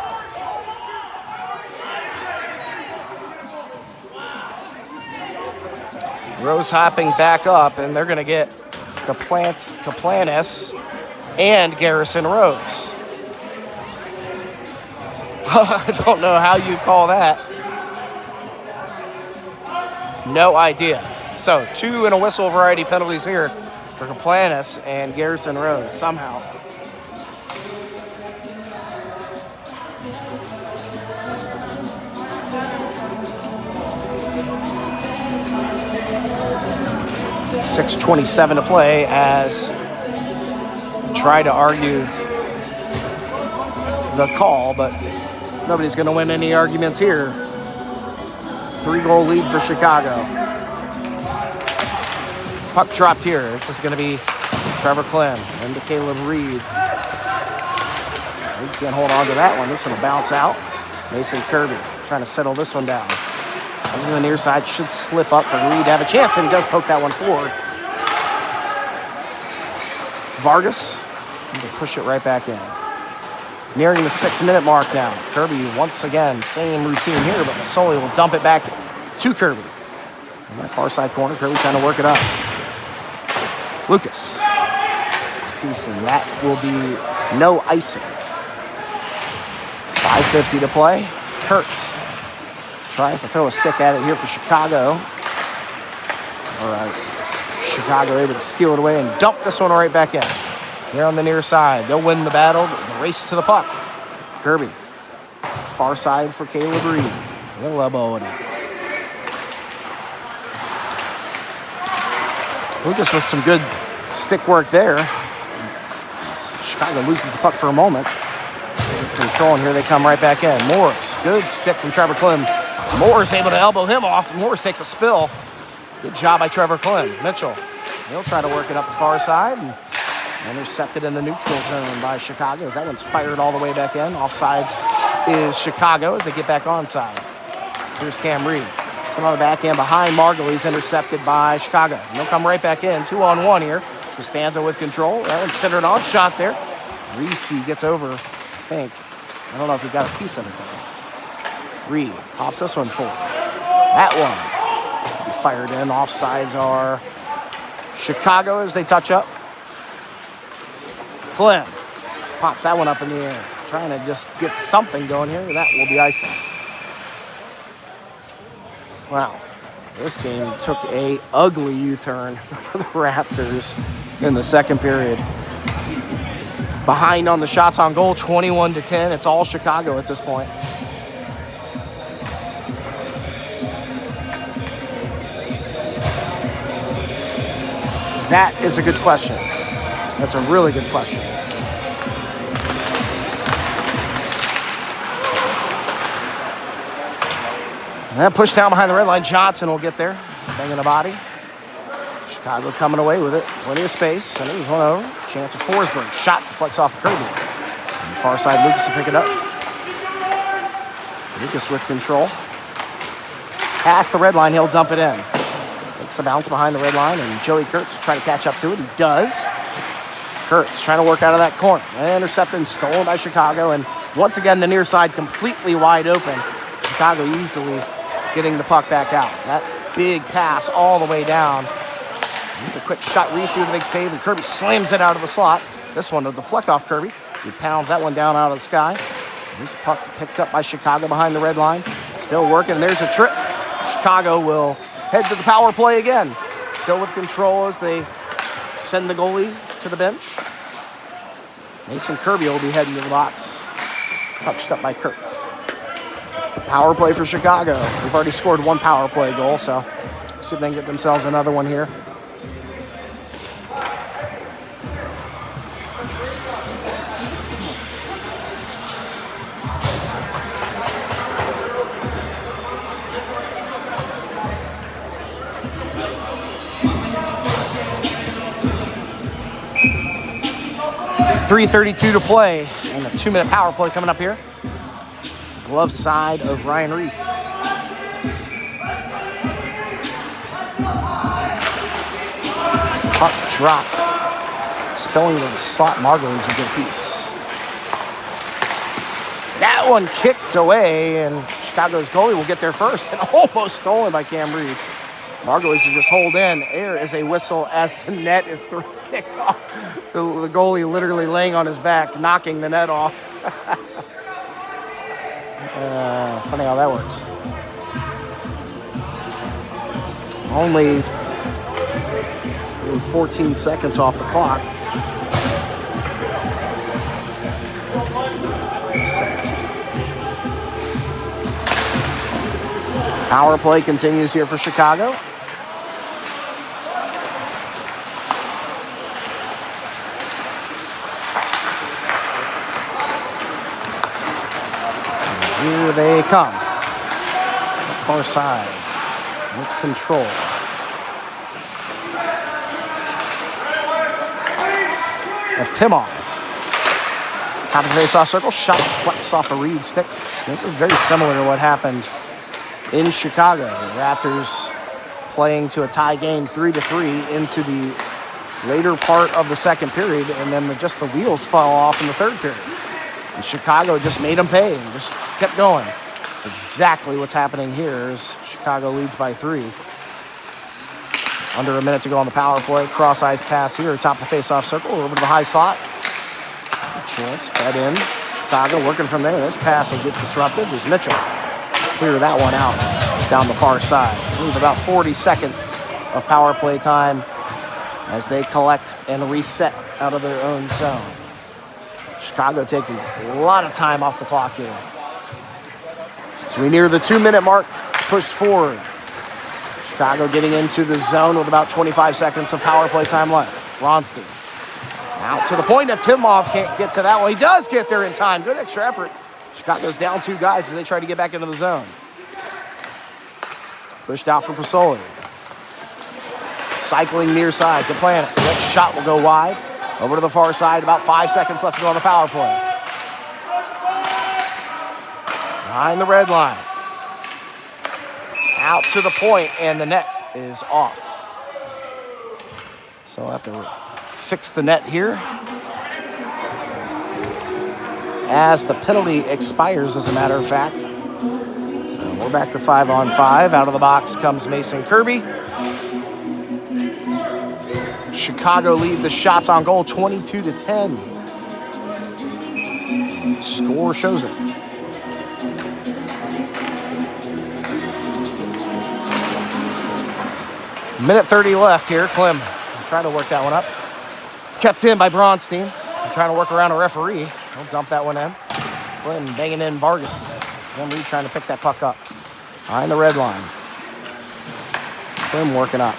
Speaker 1: Rose hopping back up, and they're going to get Kaplanis and Garrison Rose. I don't know how you call that. No idea. So 2 and a whistle variety penalties here for Kaplanis and Garrison Rose somehow. .6:27 to play as try to argue the call, but nobody's going to win any arguments here. 3-goal lead for Chicago. Puck dropped here. This is going to be Trevor Clem into Caleb Reed. He can't hold on to that one. This one will bounce out. Mason Kirby trying to settle this one down. Comes on the near side, should slip up for Reed to have a chance, and he does poke that one forward. Vargas, push it right back in. Nearing the 6-minute mark now. Kirby, once again, same routine here, but Masoli will dump it back to Kirby. In that far side corner, Kirby trying to work it up. Lucas. It's a piece, and that will be no icing. 5:50 to play. Kurtz tries to throw a stick at it here for Chicago. All right. Chicago able to steal it away and dump this one right back in. here on the near side. They'll win the battle, the race to the puck. Kirby, far side for Caleb Reed. He'll elbow it up. Lucas with some good stick work there. Chicago loses the puck for a moment. Control, and here they come right back in. Morris, good stick from Trevor Klim. Morris able to elbow him off. Morris takes a spill. Good job by Trevor Klim. Mitchell, he'll try to work it up the far side. And intercepted in the neutral zone by Chicago as that one's fired all the way back in. Offsides is Chicago as they get back onside. Here's Cam Reed. Come on the backhand behind Margulies, intercepted by Chicago. And they'll come right back in. 2-on-1 here. Costanza with control. That one's centered on shot there. Reese gets over, I think. I don't know if he got a piece of it though. Reed pops this one forward. That one he fired in. Offsides are Chicago as they touch up. Klim pops that one up in the air. Trying to just get something going here. That will be icing. Wow. This game took a ugly U-turn for the Raptors in the second period. Behind on the shots on goal, 21-10. It's all Chicago at this point. That is a good question. That's a really good question. And that push down behind the red line. Johnson will get there, banging a body. Chicago coming away with it. Plenty of space. Centers one over. Chance of Forsberg. Shot deflects off of Kirby. On the far side, Lucas will pick it up. Lucas with control. Past the red line, he'll dump it in. Takes a bounce behind the red line, and Joey Kurtz will try to catch up to it. He does. Kurtz trying to work out of that corner. Intercepted and stolen by Chicago, and once again, the near side completely wide open. Chicago easily getting the puck back out. That big pass all the way down. Just a quick shot. Reese with a big save, and Kirby slams it out of the slot. This one will deflect off Kirby. So he pounds that one down out of the sky. This puck picked up by Chicago behind the red line. Still working, and there's a trip. Chicago will head to the power play again. Still with control as they send the goalie to the bench. Mason Kirby will be heading to the box. Touched up by Kurtz. Power play for Chicago. They've already scored one power play goal, so see if they can get themselves another one here. .332 to play, and a 2-minute power play coming up here. Glove side of Ryan Reese. Puck dropped. Spilling to the slot. Margulies a good piece. That one kicked away, and Chicago's goalie will get there first, and almost stolen by Cam Reed. Margulies will just hold in. There is a whistle as the net is kicked off. The goalie literally laying on his back, knocking the net off. Funny how that works. Only 14 seconds off the clock. Power play continues here for Chicago. Here they come. The far side with control. Of Timoff. Top of the face-off circle. Shot deflects off a Reed stick. This is very similar to what happened in Chicago. The Raptors playing to a tie game 3-3 into the later part of the second period, and then just the wheels fall off in the third period. And Chicago just made them pay and just kept going. That's exactly what's happening here as Chicago leads by 3. Under a minute to go on the power play. Cross-ice pass here, top of the face-off circle, over to the high slot. Chance, fed in. Chicago working from there. This pass will get disrupted as Mitchell clear that one out down the far side. We have about 40 seconds of power play time as they collect and reset out of their own zone. Chicago taking a lot of time off the clock here. As we near the 2-minute mark, it's pushed forward. Chicago getting into the zone with about 25 seconds of power play time left. Ronstein out to the point. If Timoff can't get to that one, he does get there in time. Good extra effort. Chicago's down 2 guys as they try to get back into the zone. Pushed out for Pasoli. Cycling near side, Kaplanis. That shot will go wide. Over to the far side, about 5 seconds left to go on the power play. Behind the red line. Out to the point, and the net is off. So we'll have to fix the net here as the penalty expires, as a matter of fact. So we're back to 5-on-5. Out of the box comes Mason Kirby. Chicago lead the shots on goal 22-10. Score shows it. Minute 30 left here. Klim trying to work that one up. It's kept in by Bronstein. Trying to work around a referee. He'll dump that one in. Klim banging in Vargas. Reed trying to pick that puck up. Behind the red line. Klim working up.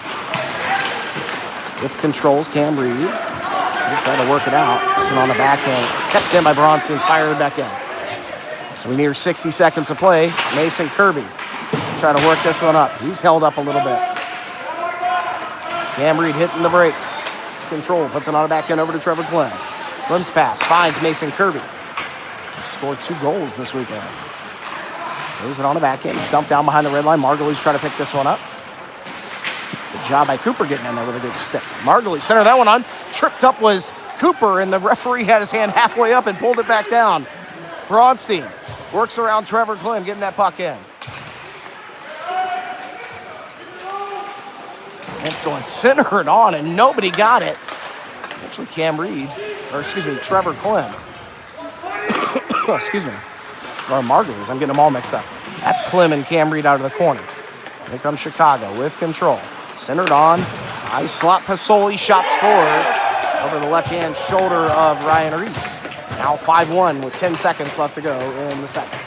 Speaker 1: With controls, Cam Reed. He'll try to work it out. This one on the backhand. It's kept in by Bronstein. Fired back in. So we near 60 seconds of play. Mason Kirby trying to work this one up. He's held up a little bit. Cam Reed hitting the brakes. Control, puts it on the back end over to Trevor Klim. Klim's pass finds Mason Kirby. He scored 2 goals this weekend. Throws it on the back end. He's dumped down behind the red line. Margulies trying to pick this one up. Good job by Cooper getting in there with a good stick. Margulies centered that one on. Tripped up was Cooper, and the referee had his hand halfway up and pulled it back down. Bronstein works around Trevor Klim, getting that puck in. And going centered on, and nobody got it. Actually, Trevor Klim. Excuse me. Or Margulies, I'm getting them all mixed up. That's Klim and Cam Reed out of the corner. Here comes Chicago with control. Centered on. High slot, Pasoli, shot scores over the left-hand shoulder of Ryan Reese. Now 5-1 with 10 seconds left to go in the second.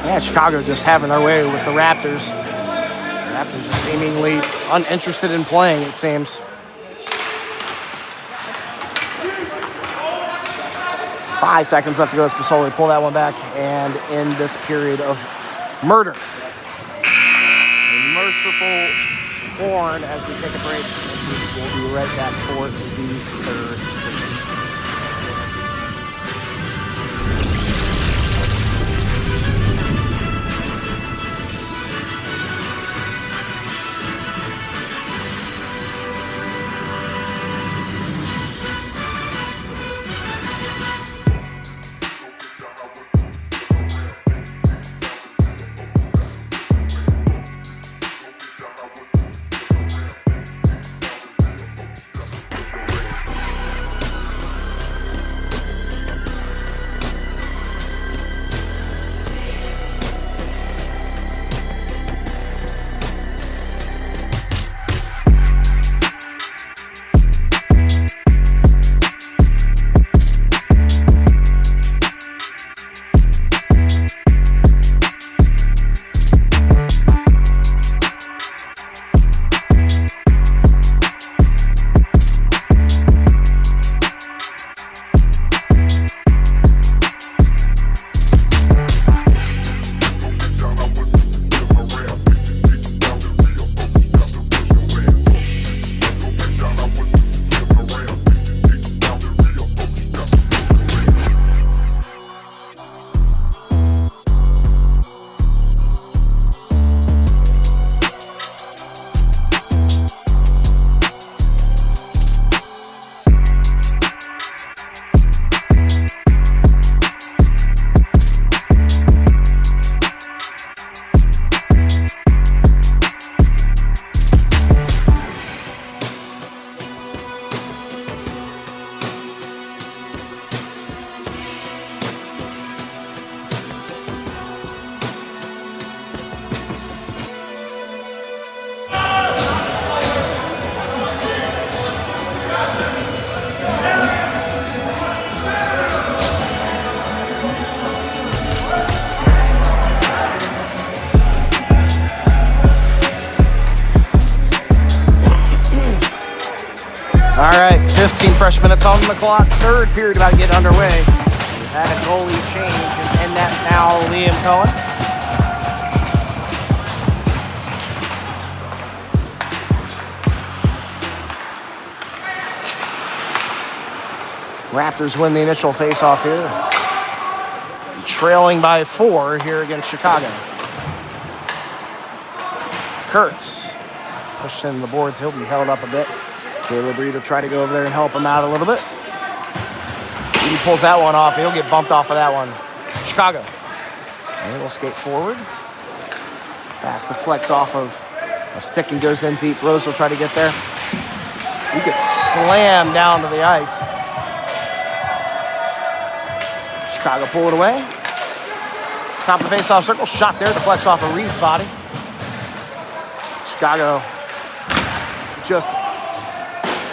Speaker 1: Yeah, Chicago just having their way with the Raptors. The Raptors just seemingly uninterested in playing, it seems. 5 seconds left to go as Pasoli pull that one back and end this period of murder. A merciful horn as we take a break. We'll be right back for the third. All right, 15 fresh minutes on the clock. Third period about to get underway. We've had a goalie change, and that now Liam Cohen. Raptors win the initial face-off here. Trailing by 4 here against Chicago. Kurtz pushed into the boards. He'll be held up a bit. Caleb Reed will try to go over there and help him out a little bit. He pulls that one off. He'll get bumped off of that one. Chicago. And he'll skate forward. Pass deflects off of a stick and goes in deep. Rose will try to get there. He gets slammed down to the ice. Chicago pull it away. Top of the face-off circle. Shot there. Deflects off of Reed's body. Chicago just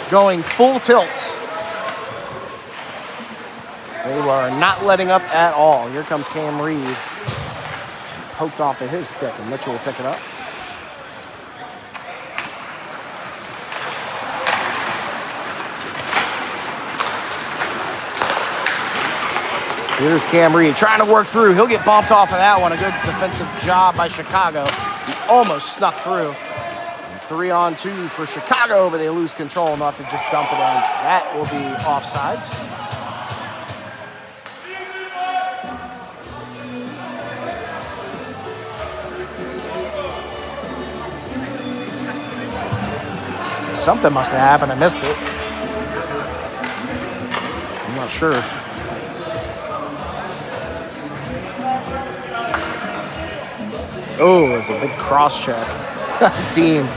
Speaker 1: going full tilt. They are not letting up at all. Here comes Cam Reed. Poked off of his stick, and Mitchell will pick it up. Here's Cam Reed trying to work through. He'll get bumped off of that one. A good defensive job by Chicago. He almost snuck through. 3-on-2 for Chicago, but they lose control enough to just dump it in. That will be offsides. Something must have happened. I missed it. I'm not sure. Oh, it's a big cross check. Dean.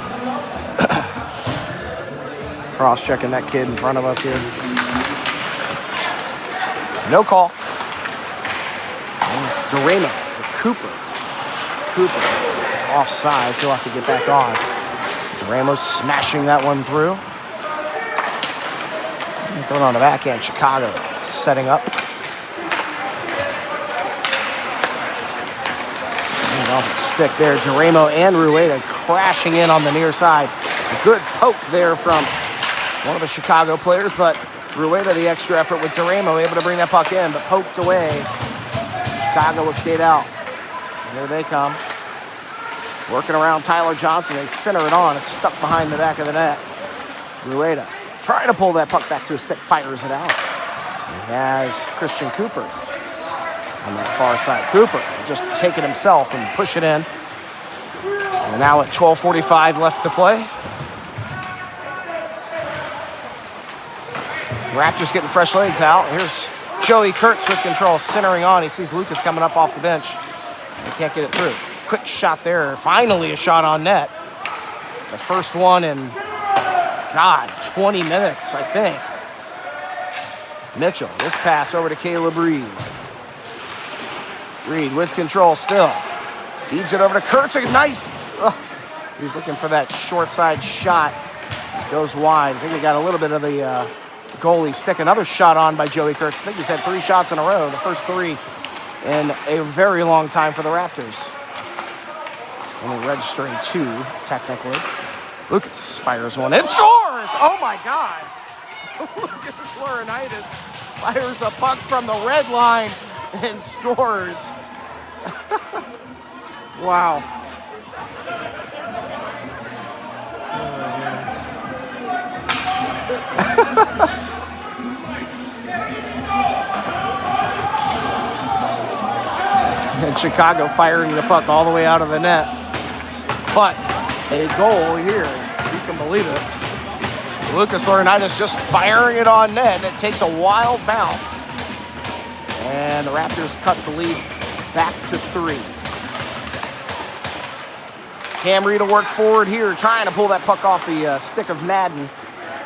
Speaker 1: Cross-checking that kid in front of us here. No call. And it's Duramo for Cooper. Cooper offside, so he'll have to get back on. Duramo smashing that one through. And thrown on the backhand. Chicago setting up. And off the stick there. Duramo and Rueda crashing in on the near side. A good poke there from one of the Chicago players, but Rueda the extra effort with Duramo able to bring that puck in, but poked away. Chicago will skate out. Here they come. Working around Tyler Johnson. They center it on. It's stuck behind the back of the net. Rueda trying to pull that puck back to his stick. Fires it out. He has Christian Cooper on that far side. Cooper just take it himself and push it in. And now at 12:45 left to play. Raptors getting fresh legs out. Here's Joey Kurtz with control, centering on. He sees Lucas coming up off the bench. He can't get it through. Quick shot there. Finally a shot on net. The first one in, 20 minutes, I think. Mitchell, this pass over to Caleb Reed. Reed with control still. Feeds it over to Kurtz. Nice. He's looking for that short side shot. Goes wide. I think he got a little bit of the goalie stick. Another shot on by Joey Kurtz. I think he's had 3 shots in a row. The first 3 in a very long time for the Raptors. Only registering 2, technically. Lucas fires one and scores! Oh my God! Lucas Laurinaitis fires a puck from the red line and scores. Wow. And Chicago firing the puck all the way out of the net. But a goal here, you can believe it. Lucas Laurinaitis just firing it on net, and it takes a wild bounce. And the Raptors cut the lead back to 3. Cam Reed will work forward here, trying to pull that puck off the stick of Madden.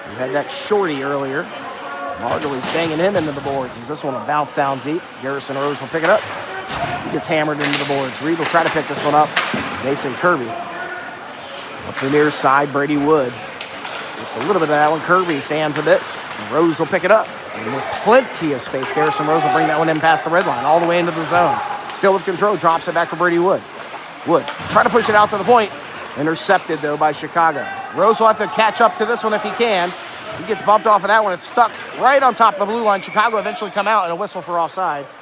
Speaker 1: We had that shorty earlier. Margulies banging him into the boards as this one will bounce down deep. Garrison Rose will pick it up. He gets hammered into the boards. Reed will try to pick this one up. Mason Kirby. Up the near side, Brady Wood. Gets a little bit of that one. Kirby fans a bit. Rose will pick it up. And with plenty of space, Garrison Rose will bring that one in past the red line, all the way into the zone. Still with control, drops it back for Brady Wood. Wood, trying to push it out to the point. Intercepted, though, by Chicago. Rose will have to catch up to this one if he can. He gets bumped off of that one. It's stuck right on top of the blue line. Chicago eventually come out and a whistle for offsides.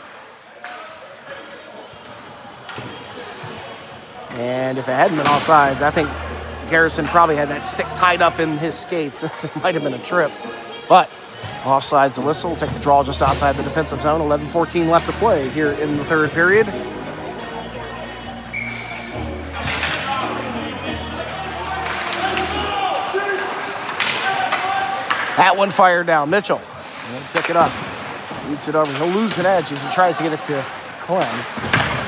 Speaker 1: And if it hadn't been offsides, I think Garrison probably had that stick tied up in his skates. It might have been a trip. But offsides the whistle. We'll take the draw just outside the defensive zone. 11:14 left to play here in the third period. That one fired down. Mitchell will pick it up. Feeds it over. He'll lose an edge as he tries to get it to Clem.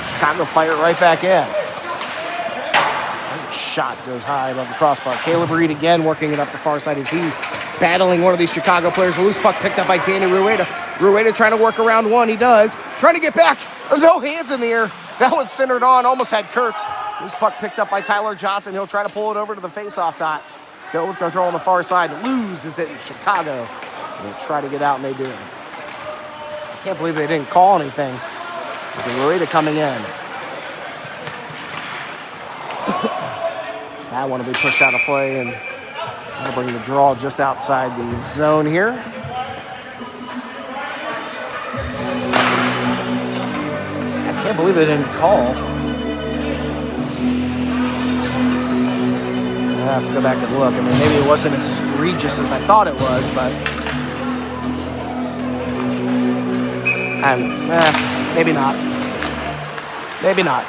Speaker 1: Chicago fire it right back in. There's a shot goes high above the crossbar. Caleb Reed again working it up the far side as he's battling one of these Chicago players. A loose puck picked up by Danny Rueda. Rueda trying to work around one. He does. Trying to get back. No hands in the air. That one centered on. Almost had Kurtz. Loose puck picked up by Tyler Johnson. He'll try to pull it over to the faceoff dot. Still with control on the far side. Loses it in Chicago. They'll try to get out, and they do. I can't believe they didn't call anything. Rueda coming in. That one will be pushed out of play, and that'll bring the draw just outside the zone here. I can't believe they didn't call. I have to go back and look. I mean, maybe it wasn't as egregious as I thought it was, but maybe not. Maybe not.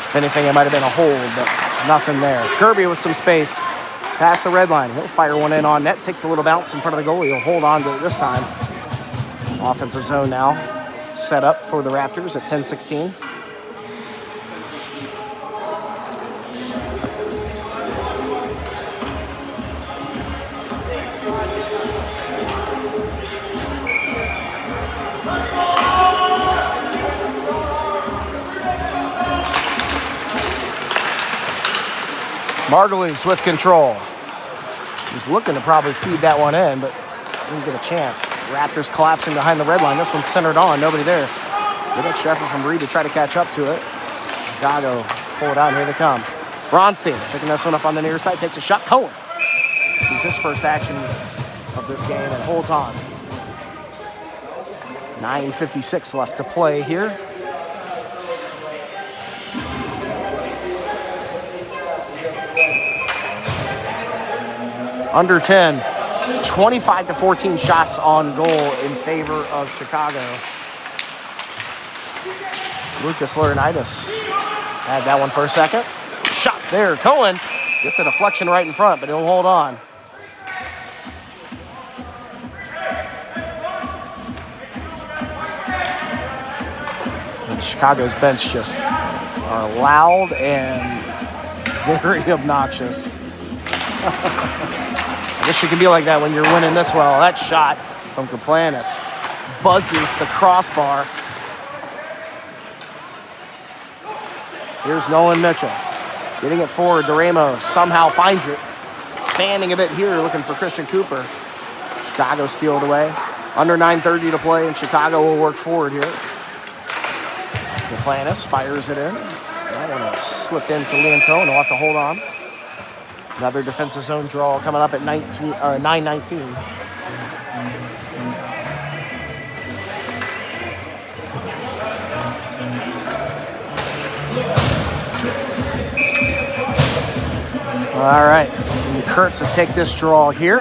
Speaker 1: If anything, it might have been a hold, but nothing there. Kirby with some space past the red line. He'll fire one in on net. Takes a little bounce in front of the goalie. He'll hold on to it this time. Offensive zone now set up for the Raptors at 10:16. Margulies with control. He's looking to probably feed that one in, but didn't get a chance. Raptors collapsing behind the red line. This one's centered on. Nobody there. Good extra effort from Reed to try to catch up to it. Chicago pull it out, and here they come. Bronstein picking this one up on the near side. Takes a shot. Cohen sees his first action of this game and holds on. 9:56 left to play here. Under 10, 25-14 shots on goal in favor of Chicago. Lucas Laurinaitis had that one for a second. Shot there. Cohen gets a deflection right in front, but he'll hold on. And Chicago's bench just are loud and very obnoxious. I guess you can be like that when you're winning this well. That shot from Kaplanis buzzes the crossbar. Here's Nolan Mitchell. Getting it forward. Duramo somehow finds it. Fanning a bit here, looking for Christian Cooper. Chicago stealed away. Under 9:30 to play, and Chicago will work forward here. Kaplanis fires it in. That one will slip into Liam Cohen. He'll have to hold on. Another defensive zone draw coming up at 9:19. All right, and Kurtz will take this draw here.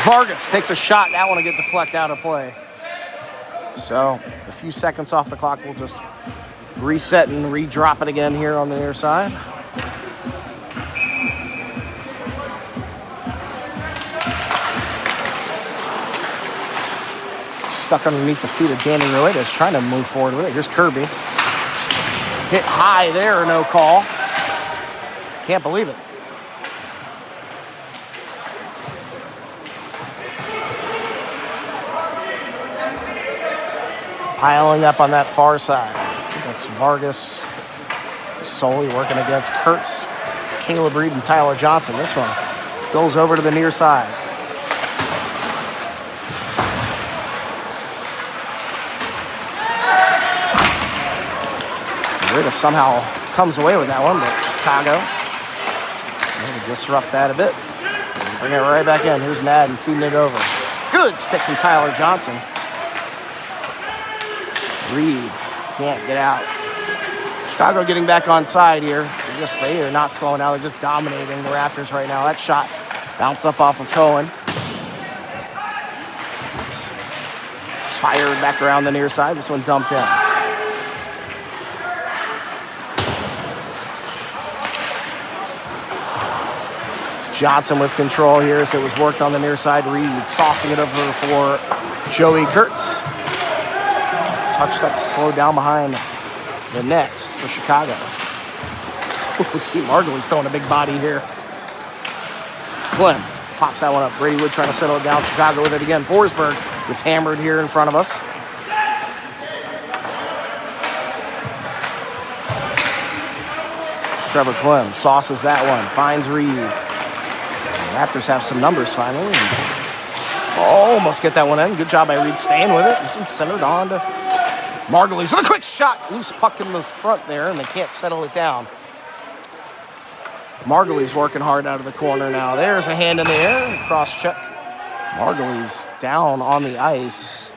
Speaker 1: Vargas takes a shot. That one will get deflected out of play. So a few seconds off the clock. We'll just reset and re-drop it again here on the near side. Stuck underneath the feet of Danny Rueda. Is trying to move forward with it. Here's Kirby. Hit high there, no call. Can't believe it. Piling up on that far side. I think that's Vargas solely working against Kurtz, Caleb Reed, and Tyler Johnson. This one spills over to the near side. Rueda somehow comes away with that one, but Chicago maybe disrupt that a bit. Bring it right back in. Here's Madden feeding it over. Good stick from Tyler Johnson. Reed can't get out. Chicago getting back on side here. They are not slowing down. They're just dominating the Raptors right now. That shot bounced up off of Cohen. Fired back around the near side. This one dumped in. Johnson with control here as it was worked on the near side. Reed saucing it over for Joey Kurtz. Touched up, slowed down behind the net for Chicago. T. Margulies throwing a big body here. Clem pops that one up. Brady Wood trying to settle it down. Chicago with it again. Forsberg gets hammered here in front of us. Trevor Clem sauces that one. Finds Reed. The Raptors have some numbers finally. Almost get that one in. Good job by Reed staying with it. This one's centered on to Margulies with a quick shot. Loose puck in the front there, and they can't settle it down. Margulies working hard out of the corner now. There's a hand in the air. Cross check. Margulies down on the ice.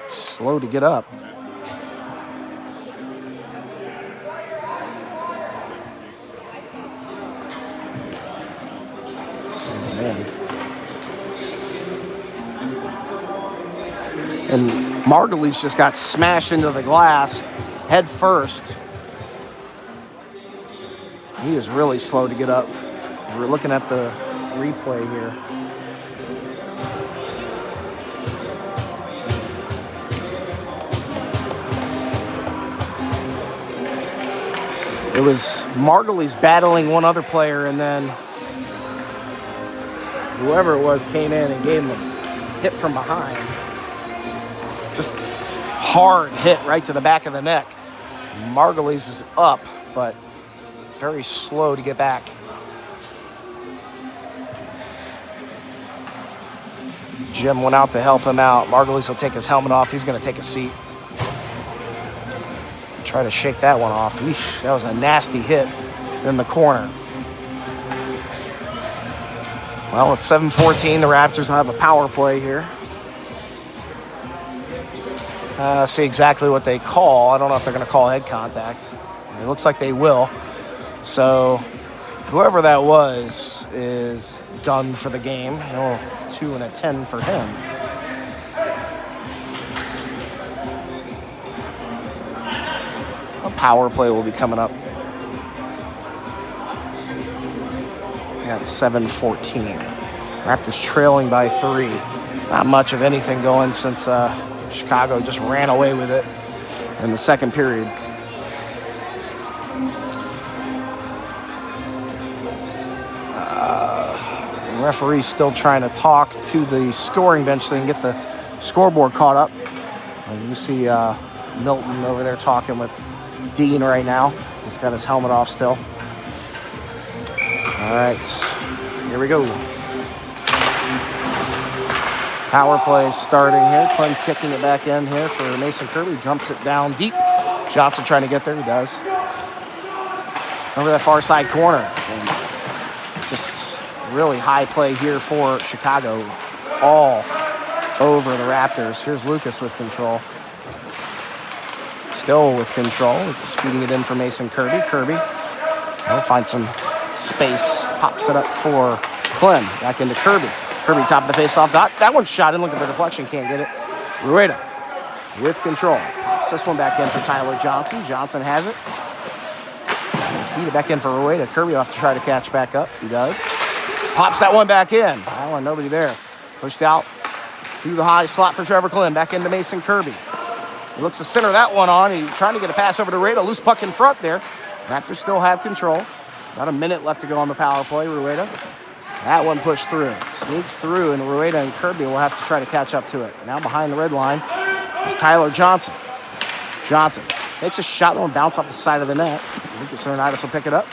Speaker 1: Slow to get up. And Margulies just got smashed into the glass head first. He is really slow to get up. We're looking at the replay here. It was Margulies battling one other player, and then whoever it was came in and gave him a hit from behind. Just hard hit right to the back of the neck. Margulies is up, but very slow to get back. Jim went out to help him out. Margulies will take his helmet off. He's going to take a seat. Try to shake that one off. Eesh, that was a nasty hit in the corner. Well, it's 7:14. The Raptors will have a power play here. See exactly what they call. I don't know if they're going to call head contact. It looks like they will. So whoever that was is done for the game. 2 and a 10 for him. A power play will be coming up at 7:14. Raptors trailing by 3. Not much of anything going since Chicago just ran away with it in the second period. The referee's still trying to talk to the scoring bench so they can get the scoreboard caught up. And you see Milton over there talking with Dean right now. He's got his helmet off still. All right, here we go. Power play starting here. Clem kicking it back in here for Mason Kirby. Jumps it down deep. Johnson trying to get there. He does. Over that far side corner. And just really high play here for Chicago. All over the Raptors. Here's Lucas with control. Still with control. Just feeding it in for Mason Kirby. Kirby will find some space. Pops it up for Clem. Back into Kirby. Kirby top of the face-off dot. That one's shot in, looking for deflection, can't get it. Rueda with control. Pops this one back in for Tyler Johnson. Johnson has it. Feed it back in for Rueda. Kirby will have to try to catch back up. He does. Pops that one back in. That one, nobody there. Pushed out to the high slot for Trevor Clem. Back into Mason Kirby. He looks to center that one on. He's trying to get a pass over to Rueda. Loose puck in front there. Raptors still have control. About a minute left to go on the power play. Rueda. That one pushed through. Sneaks through, and Rueda and Kirby will have to try to catch up to it. Now behind the red line is Tyler Johnson. Johnson takes a shot. That one bounce off the side of the net. Lucas Hernandez will pick it up.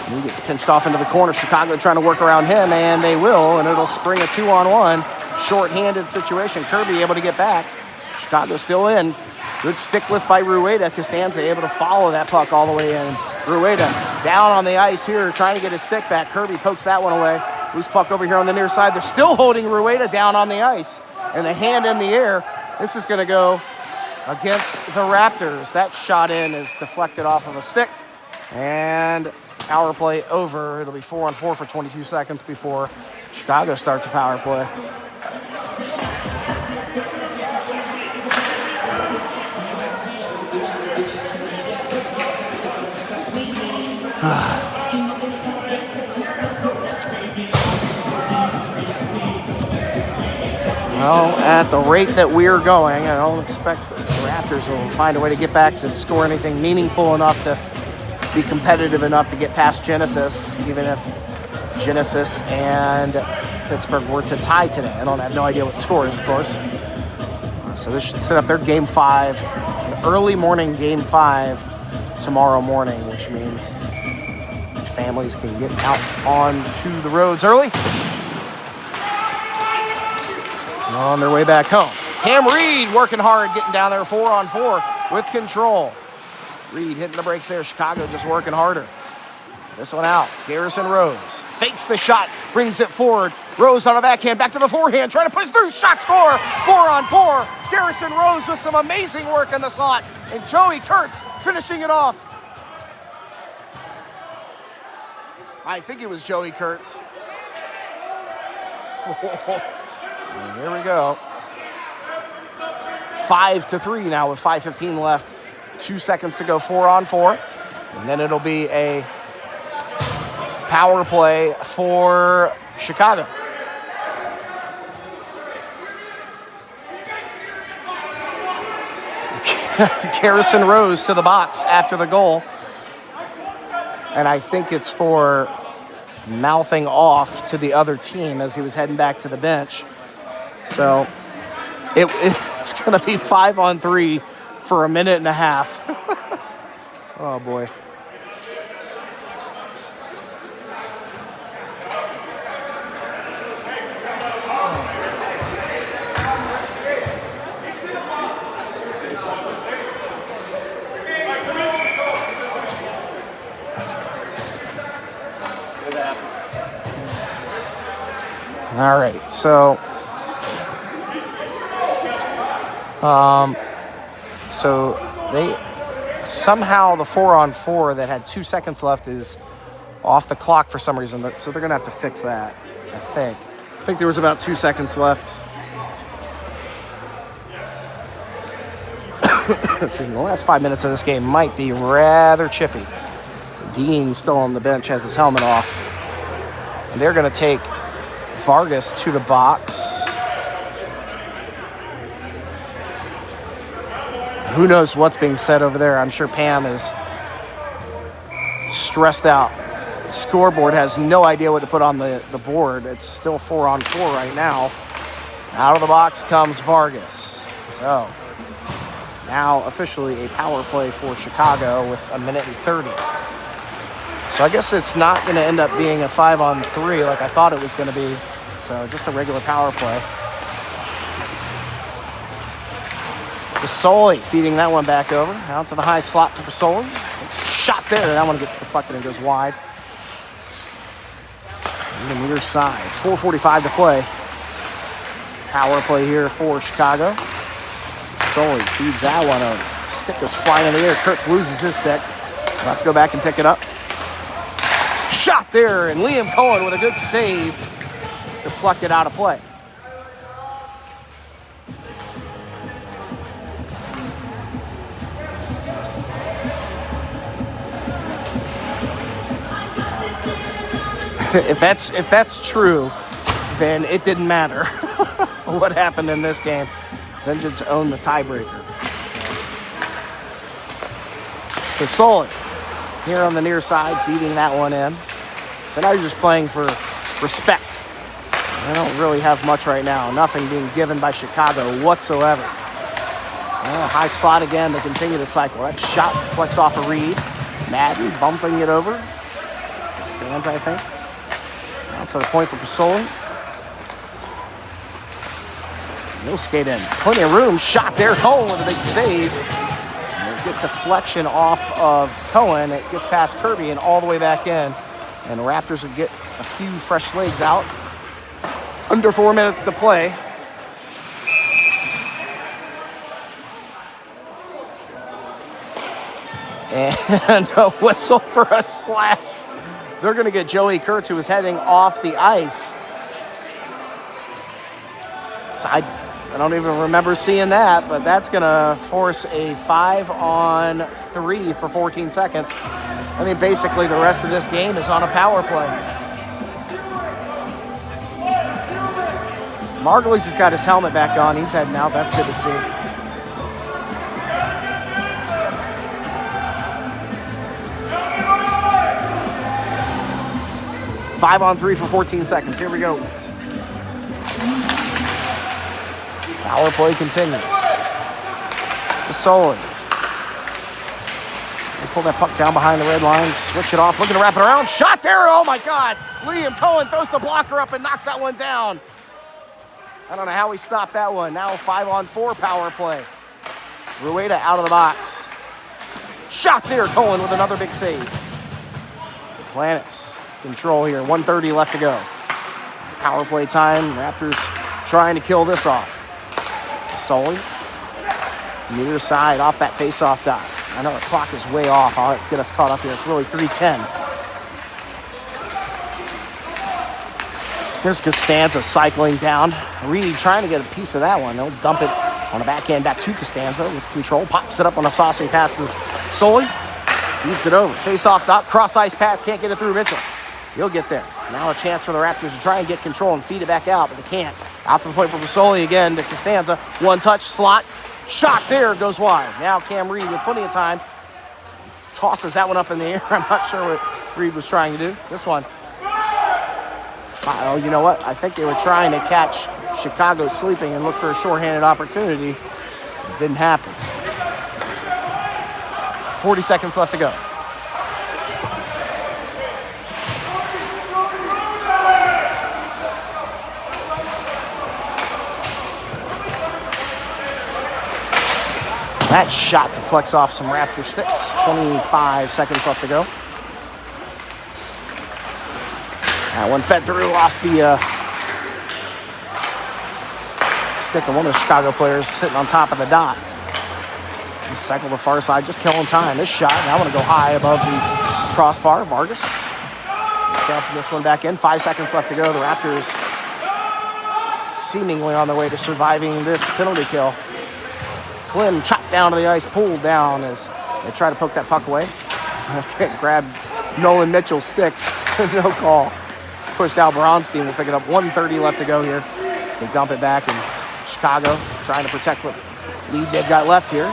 Speaker 1: And he gets pinched off into the corner. Chicago trying to work around him, and they will, and it'll spring a 2-on-1. Short-handed situation. Kirby able to get back. Chicago still in. Good stick lift by Rueda. Costanza able to follow that puck all the way in. Rueda down on the ice here, trying to get his stick back. Kirby pokes that one away. Loose puck over here on the near side. They're still holding Rueda down on the ice. And the hand in the air. This is going to go against the Raptors. That shot in is deflected off of a stick. And power play over. It'll be 4-on-4 for 22 seconds before Chicago starts a power play. Well, at the rate that we're going, I don't expect the Raptors will find a way to get back to score anything meaningful enough to be competitive enough to get past Genesis, even if Genesis and Pittsburgh were to tie today. I don't have no idea what the score is, of course. So this should set up their Game 5, an early morning Game 5 tomorrow morning, which means families can get out onto the roads early. On their way back home. Cam Reed working hard, getting down there 4-on-4 with control. Reed hitting the brakes there. Chicago just working harder. This one out. Garrison Rose fakes the shot, brings it forward. Rose on a backhand, back to the forehand, trying to push through. Shot score. 4-on-4. Garrison Rose with some amazing work in the slot. And Joey Kurtz finishing it off. I think it was Joey Kurtz. And here we go. 5-3 now with 5:15 left. 2 seconds to go, 4-on-4. And then it'll be a power play for Chicago. Garrison Rose to the box after the goal. And I think it's for mouthing off to the other team as he was heading back to the bench. So it's going to be 5-on-3 for a minute and a half. Oh, boy. All right, so they somehow the 4-on-4 that had 2 seconds left is off the clock for some reason, so they're gonna have to fix that. I think there was about 2 seconds left. The last 5 minutes of this game might be rather chippy. Dean still on the bench, has his helmet off, and they're gonna take Vargas to the box. Who knows what's being said over there? I'm sure Pam is stressed out. The scoreboard has no idea what to put on the board. It's still 4-on-4 right now. Out of the box comes Vargas. So now officially a power play for Chicago with 1:30. So I guess it's not going to end up being a 5-on-3 like I thought it was going to be. So just a regular power play. Pasoli feeding that one back over. Out to the high slot for Pasoli. Takes a shot there. That one gets deflected and goes wide. On the near side. 4:45 to play. Power play here for Chicago. Pasoli feeds that one over. Stick goes flying in the air. Kurtz loses his stick. We'll have to go back and pick it up. Shot there, and Liam Cohen with a good save. It's deflected out of play. If that's true, then it didn't matter what happened in this game. Vengeance owned the tiebreaker. Pasoli here on the near side, feeding that one in. So now you're just playing for respect. They don't really have much right now. Nothing being given by Chicago whatsoever. High slot again to continue the cycle. That shot flicks off a Reed. Madden bumping it over. It's Costanza, I think. Out to the point for Pasoli. He'll skate in. Plenty of room. Shot there. Cohen with a big save. And get deflection off of Cohen. It gets past Kirby and all the way back in. And the Raptors will get a few fresh legs out. Under 4 minutes to play. And a whistle for a slash. They're going to get Joey Kurtz, who is heading off the ice. I don't even remember seeing that, but that's going to force a 5-on-3 for 14 seconds. I mean, basically the rest of this game is on a power play. Margulies has got his helmet back on. He's heading out. That's good to see. Five on 3 for 14 seconds. Here we go. Power play continues. Solid. They pull that puck down behind the red line, switch it off, looking to wrap it around. Shot there. Oh my God. Liam Cohen throws the blocker up and knocks that one down. I don't know how he stopped that one. Now 5-on-4 power play. Rueda out of the box. Shot there. Cohen with another big save. The Planets control here. 1:30 left to go. Power play time. Raptors trying to kill this off. Sully. Near side off that face-off dot. I know the clock is way off. I'll get us caught up here. It's really 3:10. Here's Costanza cycling down. Reed trying to get a piece of that one. They'll dump it on the backhand back to Costanza with control. Pops it up on a saucing pass to Sully. Feeds it over. Face-off dot. Cross-ice pass. Can't get it through Mitchell. He'll get there. Now a chance for the Raptors to try and get control and feed it back out, but they can't. Out to the point for Basoli again to Costanza. One touch, slot. Shot there, goes wide. Now Cam Reed with plenty of time. Tosses that one up in the air. I'm not sure what Reed was trying to do. This one. Oh, you know what? I think they were trying to catch Chicago sleeping and look for a shorthanded opportunity. It didn't happen. 40 seconds left to go. That shot deflects off some Raptor sticks. 25 seconds left to go. That one fed through off the stick of one of the Chicago players sitting on top of the dot. He cycled the far side, just killing time. This shot, now I want to go high above the crossbar. Vargas dumping this one back in. 5 seconds left to go. The Raptors seemingly on their way to surviving this penalty kill. Flynn chopped down to the ice, pulled down as they try to poke that puck away. Grab Nolan Mitchell's stick. No call. It's pushed out. Bronstein will pick it up. 1:30 left to go here. So they dump it back, and Chicago trying to protect what lead they've got left here.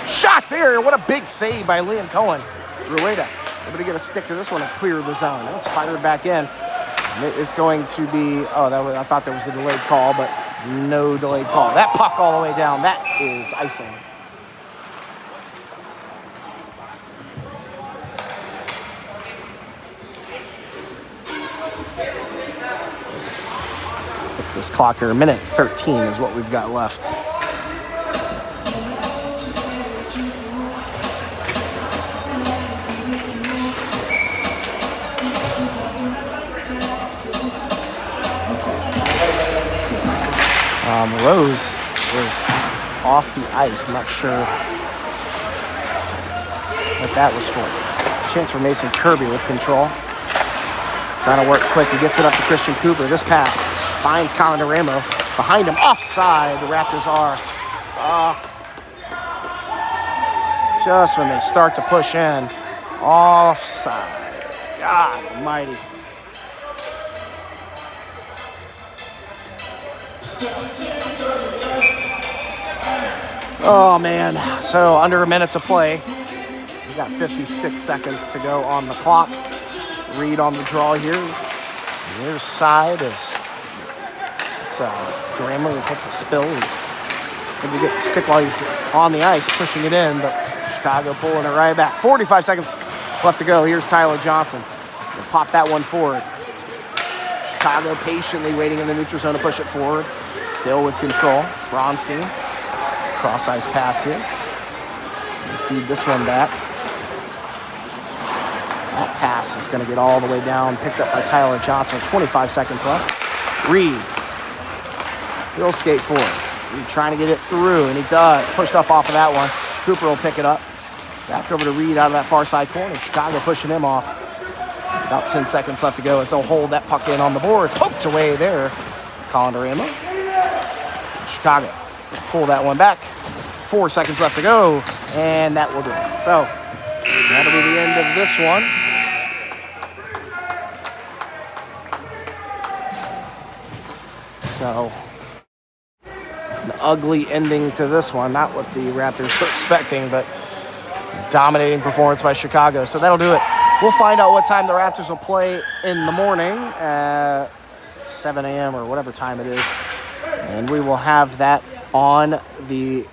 Speaker 1: Shot there. What a big save by Liam Cohen. Rueda able to get a stick to this one and clear the zone. Now it's fired back in. It's going to be, I thought there was a delayed call, but no delayed call. That puck all the way down, that is icing. Fix this clock here. 1:13 is what we've got left. Rose is off the ice. I'm not sure what that was for. Chance for Mason Kirby with control. Trying to work quick. He gets it up to Christian Cooper. This pass finds Colin DeRamo. Behind him, offside. The Raptors are. Just when they start to push in. Offside. God almighty. Oh, man. So under a minute to play. We got 56 seconds to go on the clock. Reed on the draw here. Near side is Drammer who takes a spill. And you get the stick while he's on the ice, pushing it in, but Chicago pulling it right back. 45 seconds left to go. Here's Tyler Johnson. He'll pop that one forward. Chicago patiently waiting in the neutral zone to push it forward. Still with control. Bronstein. Cross-ice pass here. And feed this one back. That pass is going to get all the way down. Picked up by Tyler Johnson. 25 seconds left. Reed. He'll skate forward. Reed trying to get it through, and he does. Pushed up off of that one. Cooper will pick it up. Back over to Reed out of that far side corner. Chicago pushing him off. About 10 seconds left to go as they'll hold that puck in on the boards. Poked away there. Colin Ramo. Chicago pull that one back. 4 seconds left to go, and that will do it. So that'll be the end of this one. So an ugly ending to this one. Not what the Raptors were expecting, but dominating performance by Chicago. So that'll do it. We'll find out what time the Raptors will play in the morning at 7 a.m. or whatever time it is. And we will have that on the